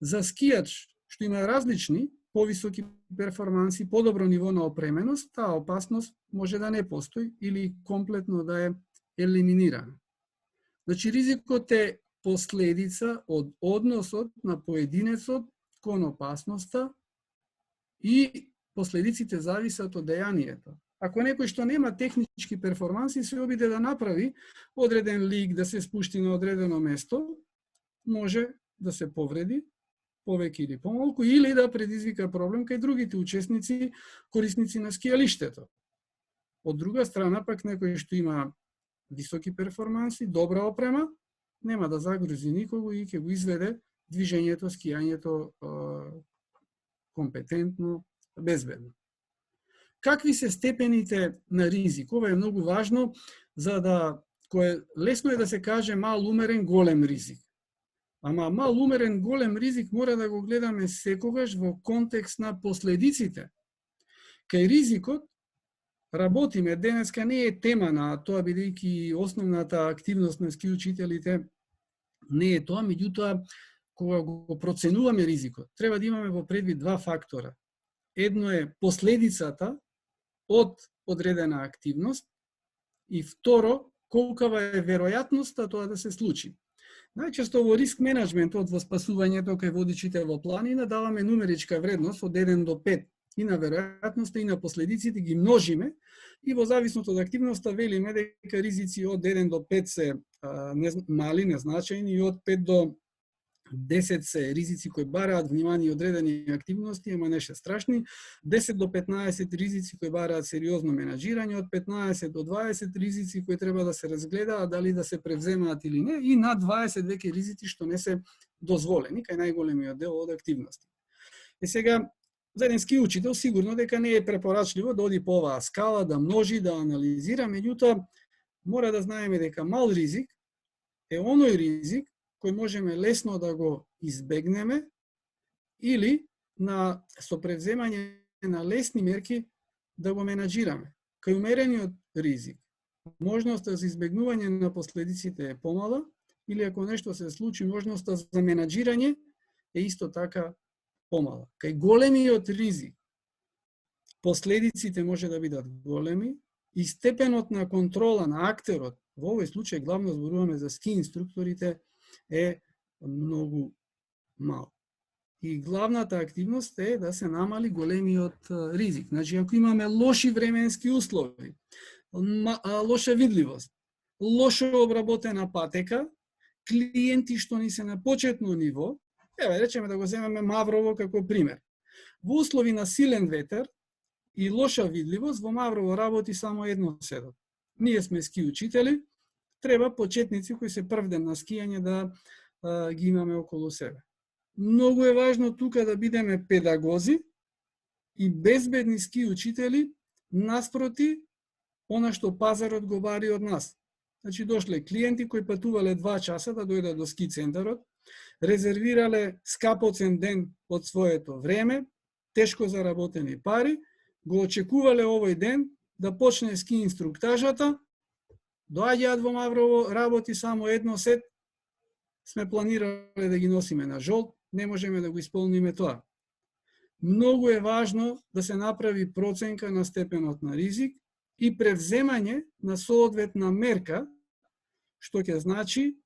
за скијач што има различни, повисоки перформанси, подобро ниво на опременост, таа опасност може да не постои или комплетно да е елиминирана. Значи, ризикот е последица од односот на поединецот кон опасноста и последиците зависат од дејанието. Ако некој што нема технички перформанси се обиде да направи одреден лик, да се спушти на одредено место, може да се повреди, повеќе или помалку, или да предизвика проблем кај другите учесници, корисници на скијалиштето. Од друга страна, пак некој што има високи перформанси, добра опрема, нема да загрузи никого и ќе го изведе движењето, скијањето компетентно, безбедно. Какви се степените на ризик? Ова е многу важно, за да лесно е да се каже мал умерен, голем ризик. Ама мал умерен, голем ризик мора да го гледаме секогаш во контекст на последиците. Кај ризикот работиме, денеска не е тема на тоа, бидејќи основната активност на ски учителите не е тоа, меѓутоа кога го проценуваме ризикот, треба да имаме во предвид два фактора. Едно е последицата од одредена активност и второ, колкава е веројатноста тоа да се случи. Најчесто во риск менеджментот, во спасувањето кај водичите во планина, даваме нумеричка вредност од 1 до 5 и на веројатноста и на последиците ги множиме и во зависност од активноста велиме дека ризици од 1 до 5 се мали, незначајни и од 5 до 10 се ризици кои бараат внимание и одредени активности, ама не ше страшни, 10 до 15 ризици кои бараат сериозно менаџирање, од 15 до 20 ризици кои треба да се разгледаат дали да се превземаат или не, и над 20 веќе ризици што не се дозволени, кај најголемиот дел од активности. И сега, за еден ски учител сигурно дека не е препорачливо да оди по оваа скала, да множи, да анализира, меѓутоа мора да знаеме дека мал ризик е оној ризик кој можеме лесно да го избегнеме или со превземање на лесни мерки да го менаџираме. Кај умерениот ризик, можноста за избегнување на последиците е помала или ако нешто се случи, можноста за менаџирање е исто така помала. Кај големиот ризик, последиците може да бидат големи и степенот на контрола на актерот, во овој случај главно зборуваме за ски инструкторите, е многу мал. И главната активност е да се намали големиот ризик. Значи, ако имаме лоши временски услови, лоша видливост, лошо обработена патека, клиенти што ни се на почетно ниво, речеме да го земеме Маврово како пример. Во услови на силен ветер и лоша видливост, во Маврово работи само едно седот. Ние сме ски учители, треба почетници кои се прв ден на скијање да ги имаме околу себе. Многу е важно тука да бидеме педагози и безбедни ски учители наспроти она што пазарот го бари од нас. Значи, дошле клиенти кои патувале 2 часа да дојдат до ски центарот, резервирале скапоцен ден од своето време, тешко заработени пари, го очекувале овој ден да почне ски инструктажата, доаѓаат во Маврово, работи само едно сет, сме планирале да ги носиме на жолт, не можеме да го исполниме тоа. Многу е важно да се направи проценка на степенот на ризик и превземање на соодветна мерка, што ќе значи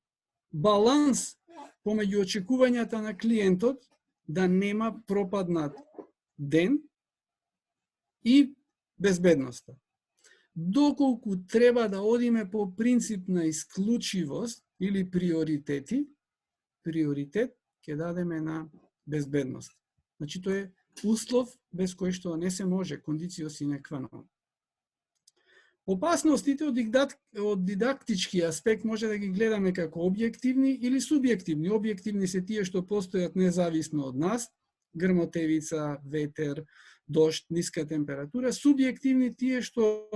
баланс помеѓу очекувањата на клиентот да нема пропаднат ден и безбедноста. Доколку треба да одиме по принцип на исклучивост или приоритет ќе дадеме на безбедност. Значи, тоа е услов без кој што не се може, кондицио sine qua non. Опасностите од дидактички аспект може да ги гледаме како објективни или субјективни. Објективни се тие што постојат независно од нас, грмотевица, ветер, дожд, ниска температура. Субјективни тие што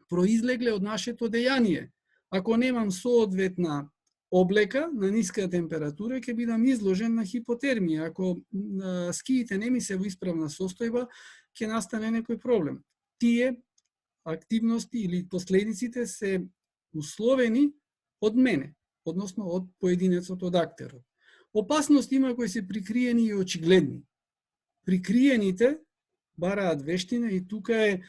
произлегле од нашето дејание. Ако немам соодветна облека на ниска температура, ќе бидам изложен на хипотермија. Ако скиите не ми се во исправна состојба, ќе настане некој проблем. Тие активности или последиците се условени од мене, односно од поединецот, од актерот. Опасности има кои се прикриени и очигледни. Прикриените бараат вештина и тука е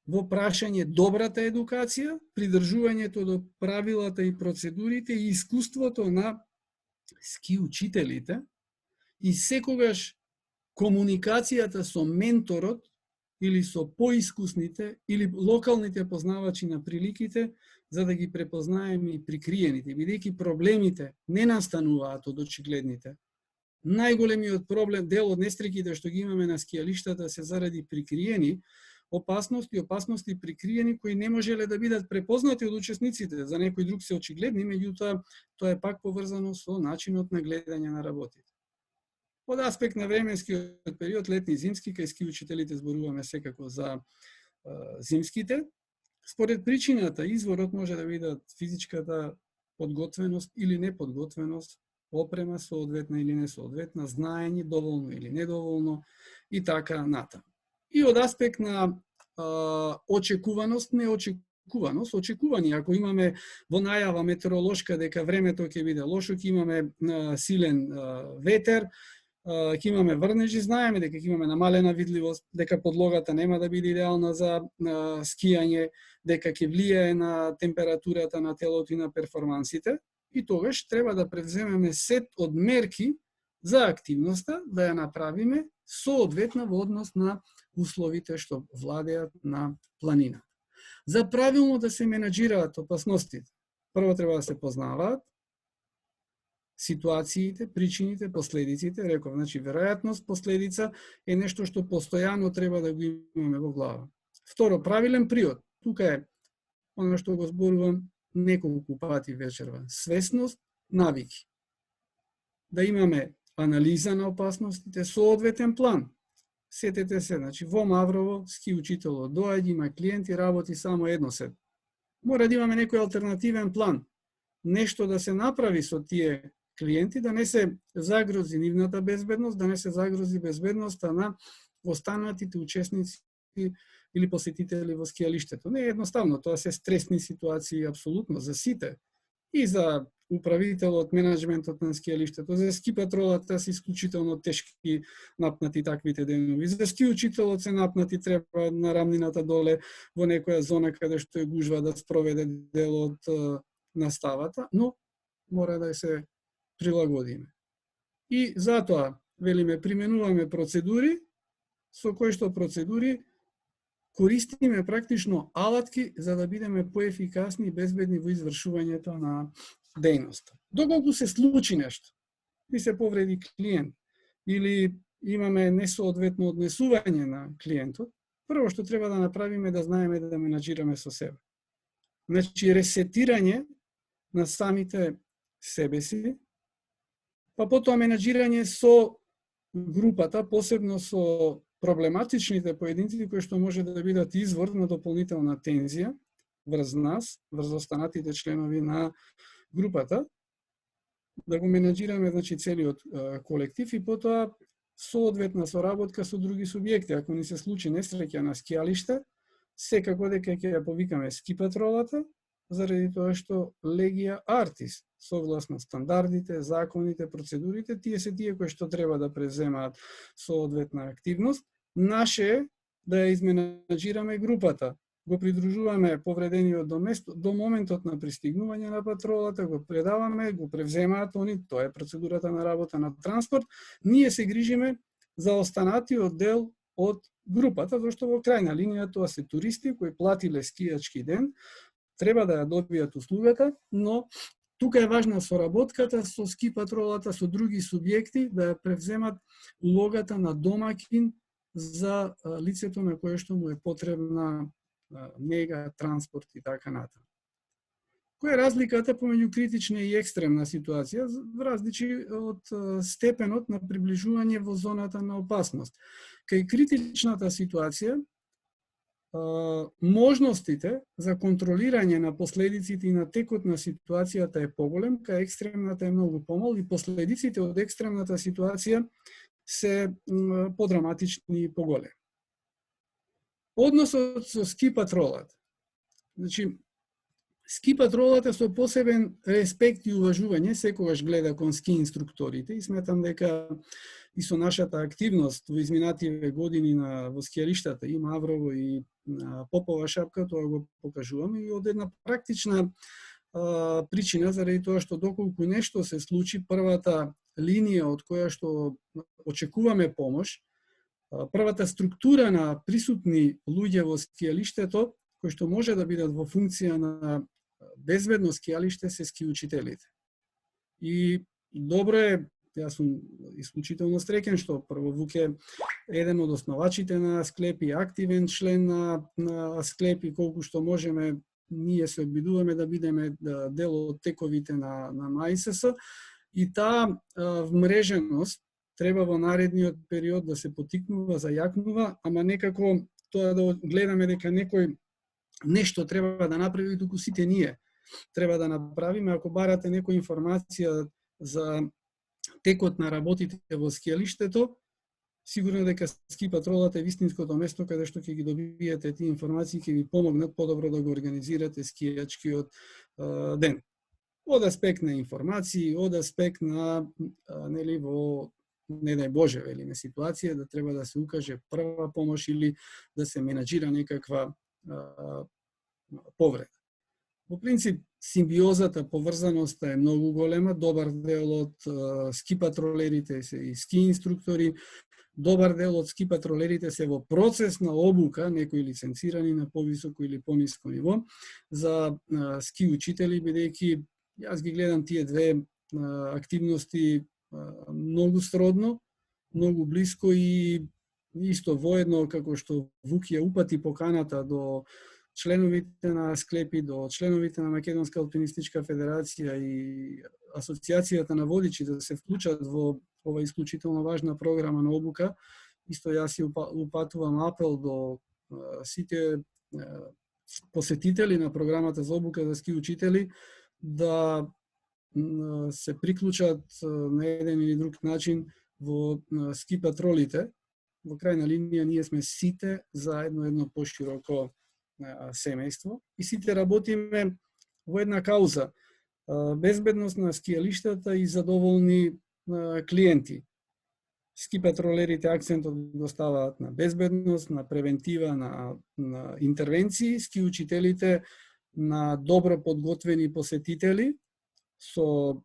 во прашање добрата едукација, придржувањето до правилата и процедурите и искуството на ски учителите и секогаш комуникацијата со менторот или со поискусните или локалните познавачи на приликите, за да ги препознаеме и прикриените, бидејќи проблемите не настануваат од очигледните, Најголемиот проблем, дел од несреќите што ги имаме на скијалиштата се заради прикриени опасности прикриени кои не можеле да бидат препознати од учесниците. За некој друг се очигледни, меѓутоа тоа е пак поврзано со начинот на гледање на работите. Од аспект на временскиот период, летни и зимски, кај ски учителите зборуваме секако за зимските. Според причината, изворот може да бидат физичката подготвеност или неподготвеност, опрема соодветна или несоодветна, знаење доволно или недоволно и така натаму. И од аспект на очекуваност, неочекуваност, очекувани, ако имаме во најава метеоролошка дека времето ќе биде лошо, ќе имаме силен ветер, ќе имаме врнежи, знаеме дека ќе имаме намалена видливост, дека подлогата нема да биде идеална за скијање, дека ќе влијае на температурата на телото и на перформансите, и тогаш треба да преземеме сет од мерки за активноста, да ја направиме соодветна во однос на условите што владеат на планината. За правилно да се менаџираат опасностите, прво треба да се познаваат ситуациите, причините, последиците, реков, значи веројатност, последица е нешто што постојано треба да го имаме во глава. Второ, правилен приод. Тука е оно што го зборувам неколку пати вечерва. Свесност, навики. Да имаме анализа на опасностите, соодветен план. Сетете се, значи во Маврово ски учителот доаѓа, има клиенти, работи само едносед. Мора да имаме некој алтернативен план. Нешто да се направи со тие клиенти, да не се загрози нивната безбедност, да не се загрози безбедноста на останатите учесници или посетители во скијалиштето. Не е едноставно, тоа се стресни ситуации апсолутно за сите. И за управителот, менеджментот на скијалиштето, за ски патролата се исклучително тешки напнати таквите денови. За ски учителот се напнати треба на рамнината доле во некоја зона каде што е гужва да спроведе дел од наставата, но мора да се прилагодиме. И затоа, велиме, применуваме процедури, со кои што процедури користиме практично алатки за да бидеме поефикасни и безбедни во извршувањето на дејноста. Доколку се случи нешто, и се повреди клиент, или имаме несоодветно однесување на клиентот, прво што треба да направиме да знаеме да менаџираме со себе. Значи, ресетирање на самите себе си, па потоа менаџирање со групата, посебно со проблематичните поединци кои што може да бидат извор на дополнителна тензија врз нас, врз останатите членови на групата, да го менаџираме, значи, целиот колектив и потоа соодветна соработка со други субјекти. Ако ни се случи несреќа на скијалиште, секако дека ќе ја повикаме ски патролата, заради тоа што легија артис, согласно стандардите, законите, процедурите, тие се тие кои што треба да преземаат соодветна активност. Наше е да ја изменаџираме групата. Го придружуваме повредениот до моментот на пристигнување на патролата, го предаваме, го превземаат они, тоа е процедурата на работа на транспорт. Ние се грижиме за останатиот дел од групата, зашто во крајна линија тоа се туристи кои платиле скијачки ден, треба да ја добијат услугата, но тука е важна соработката со ски патролата, со други субјекти, да ја превземат улогата на домаќин за лицето на кое што му е потребна нега, транспорт и така натаму. Која е разликата помеѓу критична и екстремна ситуација? Различи од степенот на приближување во зоната на опасност. Кај критичната ситуација, можностите за контролирање на последиците и на текот на ситуацијата е поголем, кај екстремната е многу помал и последиците од екстремната ситуација се подраматични и поголеми. Односот со ски патролата. Значи, ски патролата со посебен респект и уважување секогаш гледа кон ски инструкторите и сметам дека и со нашата активност во изминативе години во скијалиштата и Маврово и Попова шапка, тоа го покажуваме и од една практична причина, заради тоа што доколку нешто се случи, првата линија од која што очекуваме помош, првата структура на присутни луѓе во скијалиштето, кои што може да бидат во функција на безбедно скијалиште, се ски учителите. И добро е Јас сум исклучително среќен што прво Вук е еден од основачите на Асклепи, активен член на Асклепи, колку што можеме ние се обидуваме да бидеме дел од тековите на МАИСС, и таа вмреженост треба во наредниот период да се потикнува, зајакнува, ама некако тоа да гледаме дека некој нешто треба да направи, туку сите ние треба да направиме. Ако барате некоја информација за текот на работите во скијалиштето, сигурно дека ски патролата е вистинското место каде што ќе ги добиете тие информации, ќе ви помогнат подобро да го организирате скијачкиот ден. Од аспект на информации, од аспект на нели во не дај Боже, велиме, ситуација да треба да се укаже прва помош или да се менаџира некаква повреда. Во принцип, симбиозата, поврзаноста е многу голема. Добар дел од ски патролерите се и ски инструктори, добар дел од ски патролерите се во процес на обука, некои лиценцирани на повисоко или пониско ниво, за ски учители, бидејќи јас ги гледам тие две активности многу сродно, многу блиско и исто воедно, како што Вук ја упати поканата до членовите на Асклепи, до членовите на Македонска алпинистичка федерација и Асоциацијата на водичи да се вклучат во ова исклучително важна програма на обука. Исто јас си упатувам апел до сите посетители на програмата за обука за ски учители да се приклучат на еден или друг начин во ски патролите. Во крајна линија ние сме сите заедно едно пошироко семејство и сите работиме во една кауза: безбедност на скијалиштата и задоволни клиенти. Ски патролерите акцентот го ставаат на безбедност, на превентива, на интервенции, ски учителите на добро подготвени посетители со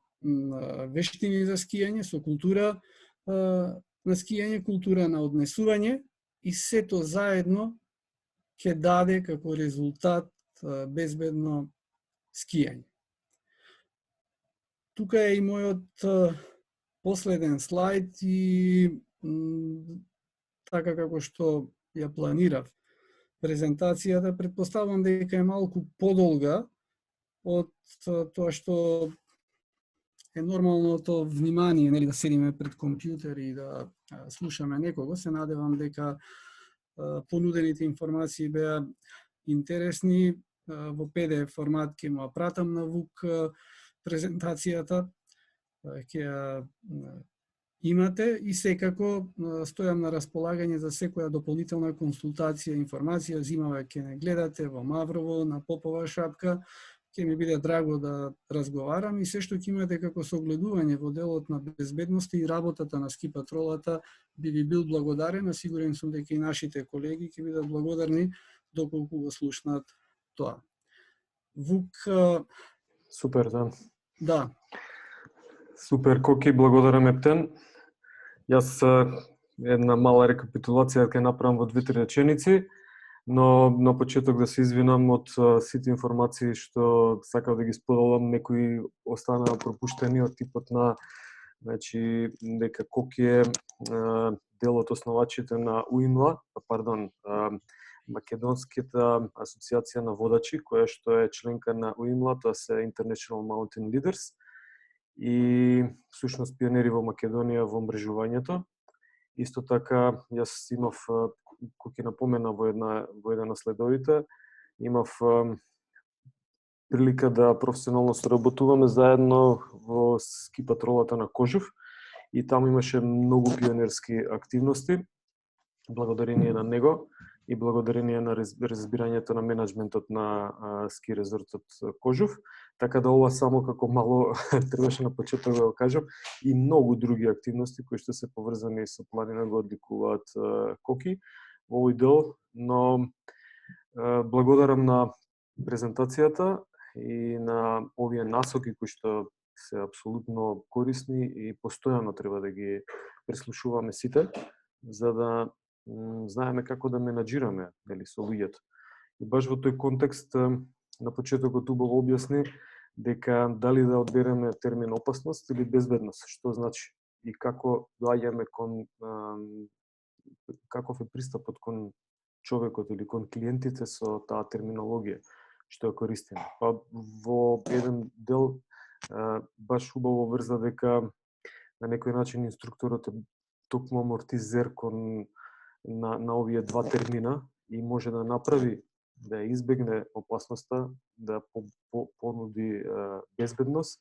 вештини за скијање, со култура на скијање, култура на однесување, и сето заедно ќе даде како резултат безбедно скијање. Тука е и мојот последен слайд и така како што ја планирав презентацијата, претпоставувам дека е малку подолга од тоа што е нормалното внимание, нели, да седиме пред компјутер и да слушаме некого. Се надевам дека понудените информации беа интересни. Во PDF формат ќе му пратам на Вук презентацијата, ќе ја имате и секако стојам на располагање за секоја дополнителна консултација, информација, зимава ќе не гледате во Маврово на Попова шапка. Ќе ми биде драго да разговарам и се што ќе имате како согледување во делот на безбедност и работата на ски патролата, би ви бил благодарен, а сигурен сум дека и нашите колеги ќе бидат благодарни доколку го слушнат тоа. Вук... Супер, да. Да. Супер, Коки, благодарам Ептен. Јас една мала рекапитулација ќе направам во 2-3 реченици, но на почеток да се извинам од сите информации што сакав да ги споделам, некои останаа пропуштени од типот на, значи, дека Коки е дел од основачите на УИМЛА, Македонската асоциација на водачи, која што е членка на УИМЛА, тоа се International Mountain Leaders, и всушност пионери во Македонија во мрежувањето. Исто така, јас имав, кој ќе напомена во еден од следовите, имав прилика да професионално соработуваме заедно во ски патролата на Кожев и таму имаше многу пионерски активности, благодарение на него и благодарение на разбирањето на менеджментот на ски резортот Кожев. Така да ова само како мало требаше на почеток да го кажам, и многу други активности кои што се поврзани со планина го одликуваат Коки во овој дел, но благодарам на презентацијата и на овие насоки кои што се апсолутно корисни и постојано треба да ги преслушуваме сите, за да знаеме како да менаџираме, дали, со луѓето. И баш во тој контекст на почетокот убаво објасни дека дали да одбереме термин опасност или безбедност, што значи. и како доаѓаме кон каков е пристапот кон човекот или кон клиентите со таа терминологија што ја користиме. Па во еден дел баш убаво врза дека на некој начин инструкторот е токму амортизер кон на овие два термина и може да направи да ја избегне опасноста, да понуди безбедност,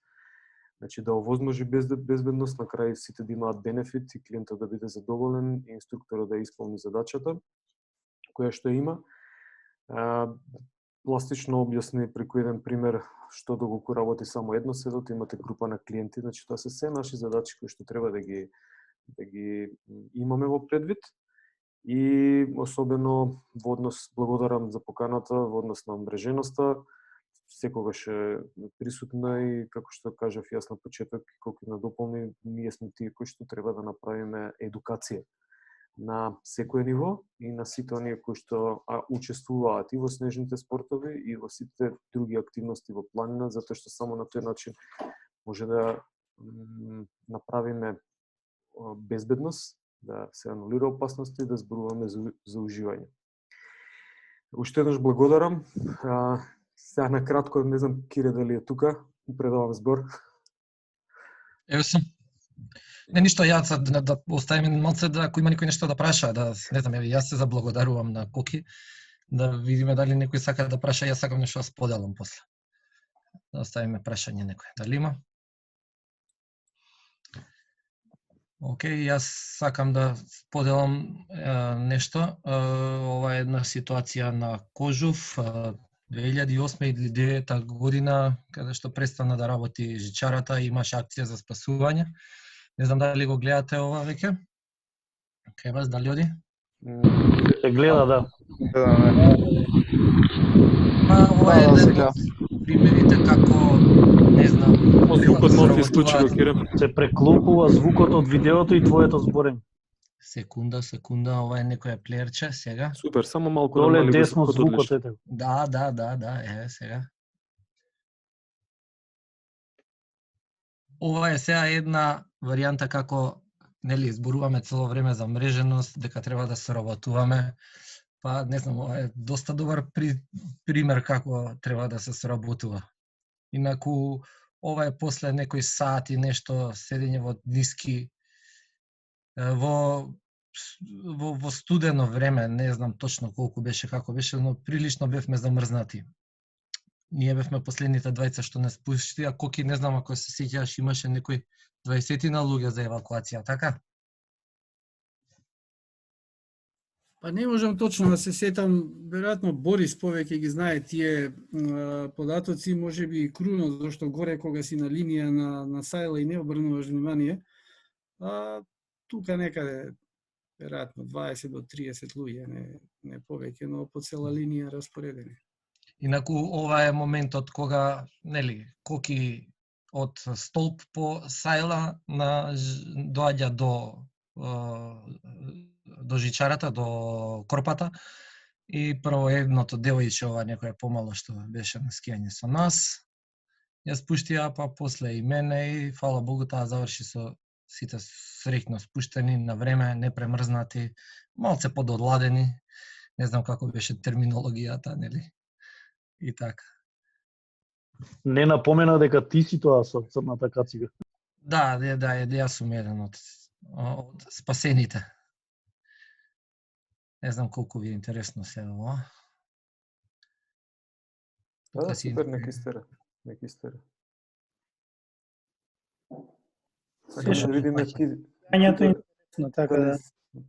значи да овозможи безбедност, на крај сите да имаат бенефит и клиентот да биде задоволен и инструкторот да исполни задачата која што има. Пластично објасни преку еден пример што доколку работи само едноседот, имате група на клиенти, значи тоа се наши задачи кои што треба да ги имаме во предвид. И особено во однос, благодарам за поканата, во однос на мреженоста, секогаш е присутна и како што кажав јас на почеток, колку на дополни, ние сме тие кои што треба да направиме едукација на секој ниво и на сите оние кои што учествуваат и во снежните спортови и во сите други активности во планина, затоа што само на тој начин може да направиме безбедност, да се анулира опасност и да зборуваме за уживање. Уште еднаш благодарам. Сега на кратко, не знам Кире дали е тука, предавам збор. Ево сум. Не ништо, јас да оставиме малце да ако има некој нешто да праша, да не знам, јас се заблагодарувам на Коки, да видиме дали некој сака да праша, јас сакам нешто да споделам после. Да оставиме прашање некој. Дали има? Океј, јас сакам да споделам нешто. Ова е една ситуација на Кожув, 2008 или 2009 година, каде што престана да работи жичарата, имаше акција за спасување. Не знам дали го гледате ова веќе? Кај вас, дали оди? Се гледа, да. Ова е еден од примерите како, не знам, звукот може да исклучи го, Кире. Се преклопува звукот од видеото и твоето зборење. Секунда, ова е некоја плеерче сега. Супер, само малку Доле намали десно звукот, звукот ете. Да, еве сега. Ова е сега една варијанта како, нели, зборуваме цело време за мреженост, дека треба да соработуваме. Па, не знам, ова е доста добар пример како треба да се соработува. Инаку, ова е после некој сат и нешто седење во ниски, во студено време, не знам точно колку беше, како беше, но прилично бевме замрзнати. Ние бевме последните двајца што не спушти, а Коки, не знам ако се сеќаваш, имаше некој 20 луѓе за евакуација, така? Па не можам точно да се сетам, веројатно Борис повеќе ги знае тие податоци, можеби и Круно, зашто горе кога си на линија на Сајла и не обрнуваш внимание, тука некаде веројатно 20 до 30 луѓе, не повеќе, но по цела линија распоредени. Инаку ова е моментот кога, нели, Коки од столб по Сајла доаѓа до жичарата, до корпата, и прво едното девојче, ова некоја помало што беше на скијање со нас, ја спуштија, па после и мене, и фала Богу таа заврши со сите среќно спуштени, на време, не премрзнати, малце пододладени, не знам како беше терминологијата, нели, и така. Не напомена дека ти си тоа со црната кацига. Да, јас сум еден од спасените. Не знам колку ви е интересно се ова. Да, супер, неки стера. Сакам да видиме ти. Ањето е интересно, така да.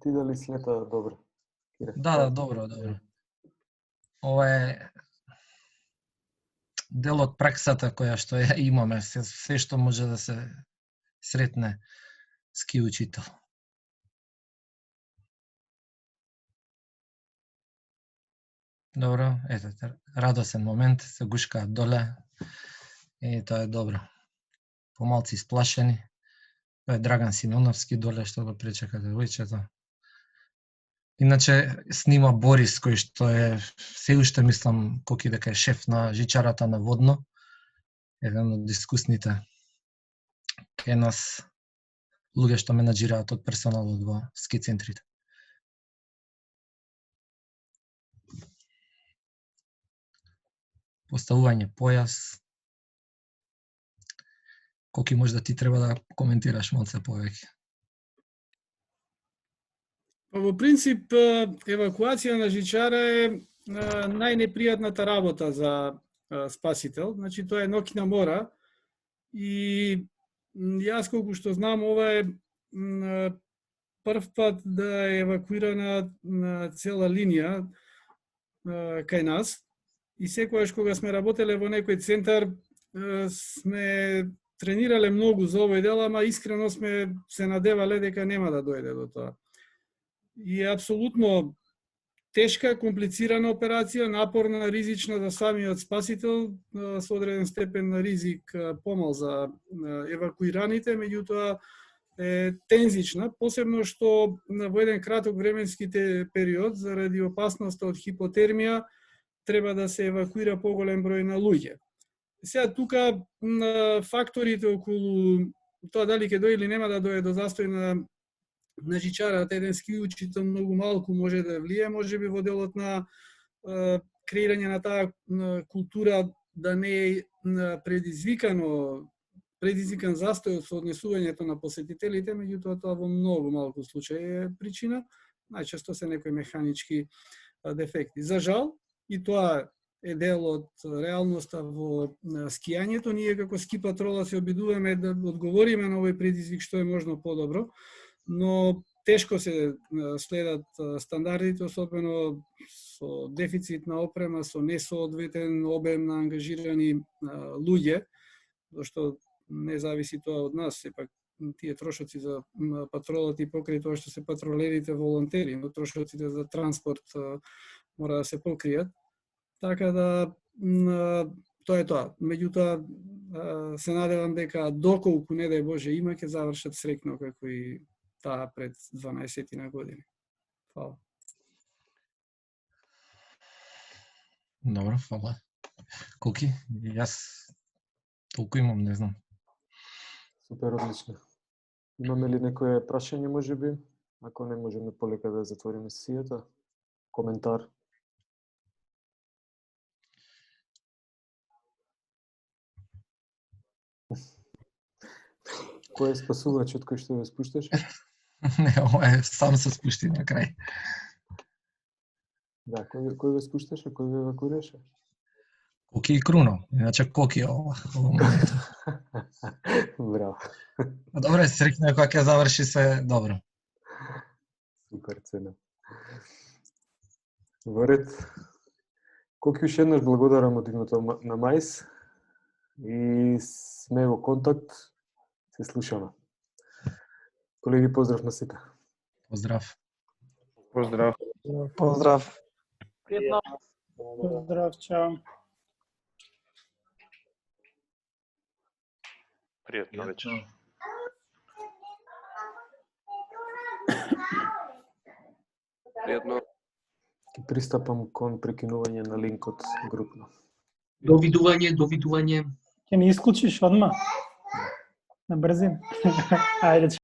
Ти дали слета добро? Да, добро. Ова е дел од праксата која што ја имаме, се што може да се сретне ски учител. Добро, ето, радосен момент, се гушкаат доле и тоа е добро. Помалци сплашени. Тоа е Драган Симеоновски доле што го пречека девојчето. Иначе снима Борис, кој што е се уште мислам Коки дека е шеф на жичарата на Водно, еден од искусните кај нас луѓе што менаџираат од персоналот во ски центрите. Поставување појас. Коки може да ти треба да коментираш малце повеќе? Во принцип, евакуација на жичара е најнепријатната работа за спасител. Значи, тоа е ноќна мора и јас колку што знам, ова е прв пат да е евакуирана цела линија кај нас. И секогаш кога сме работеле во некој центар, сме тренирале многу за овој дел, ама искрено сме се надевале дека нема да дојде до тоа. И е апсолутно тешка, комплицирана операција, напорна, ризична за самиот спасител, со одреден степен на ризик помал за евакуираните, меѓутоа е тензична, посебно што во еден краток временски период, заради опасноста од хипотермија, треба да се евакуира поголем број на луѓе. Сега тука факторите околу тоа дали ќе дојде или нема да дојде до застој на жичарат, еден ски учител многу малку може да влие, може би во делот на креирање на таа култура да не е предизвикан застој со однесувањето на посетителите, меѓутоа тоа во многу малку случаи е причина, најчесто се некои механички дефекти. За жал, и тоа е дел од реалноста во скијањето, ние како ски патрола се обидуваме да одговориме на овој предизвик што е можно подобро, но тешко се следат стандардите, особено со дефицит на опрема, со несоодветен обем на ангажирани луѓе, зашто не зависи тоа од нас, сепак тие трошоци за патролот и покрај тоа што се патролерите волонтери, но трошоците за транспорт мора да се покријат. Така да тоа е тоа. Меѓутоа се надевам дека доколку не дај Боже има, ќе завршат среќно како и таа пред 12 години. Фала. Добро, фала. Коки, јас толку имам, не знам. Супер, одлично. Имаме ли некое прашање, можеби? Ако не, можеме полека да затвориме сесијата. Коментар? Кој е спасувачот кој што ве спушташе? Не, ова е сам се спушти на крај. Да, кој ве спушташе, кој ве евакуираше? Коки и Круно, иначе Коки е ова. Браво. Добре, среќно е кога ќе заврши се добро. Супер цена. Во ред. Коки уште еднаш благодарам од името на Мајс и сме во контакт. Се слушаме. Колеги, поздрав на сите. Поздрав. Поздрав. Поздрав. Пријатно. Поздрав, чао. Пријатно вечер. Пријатно. Ќе пристапам кон прекинување на линкот групно. Довидување. Ќе ни исклучиш одма? На брзин. Ајде.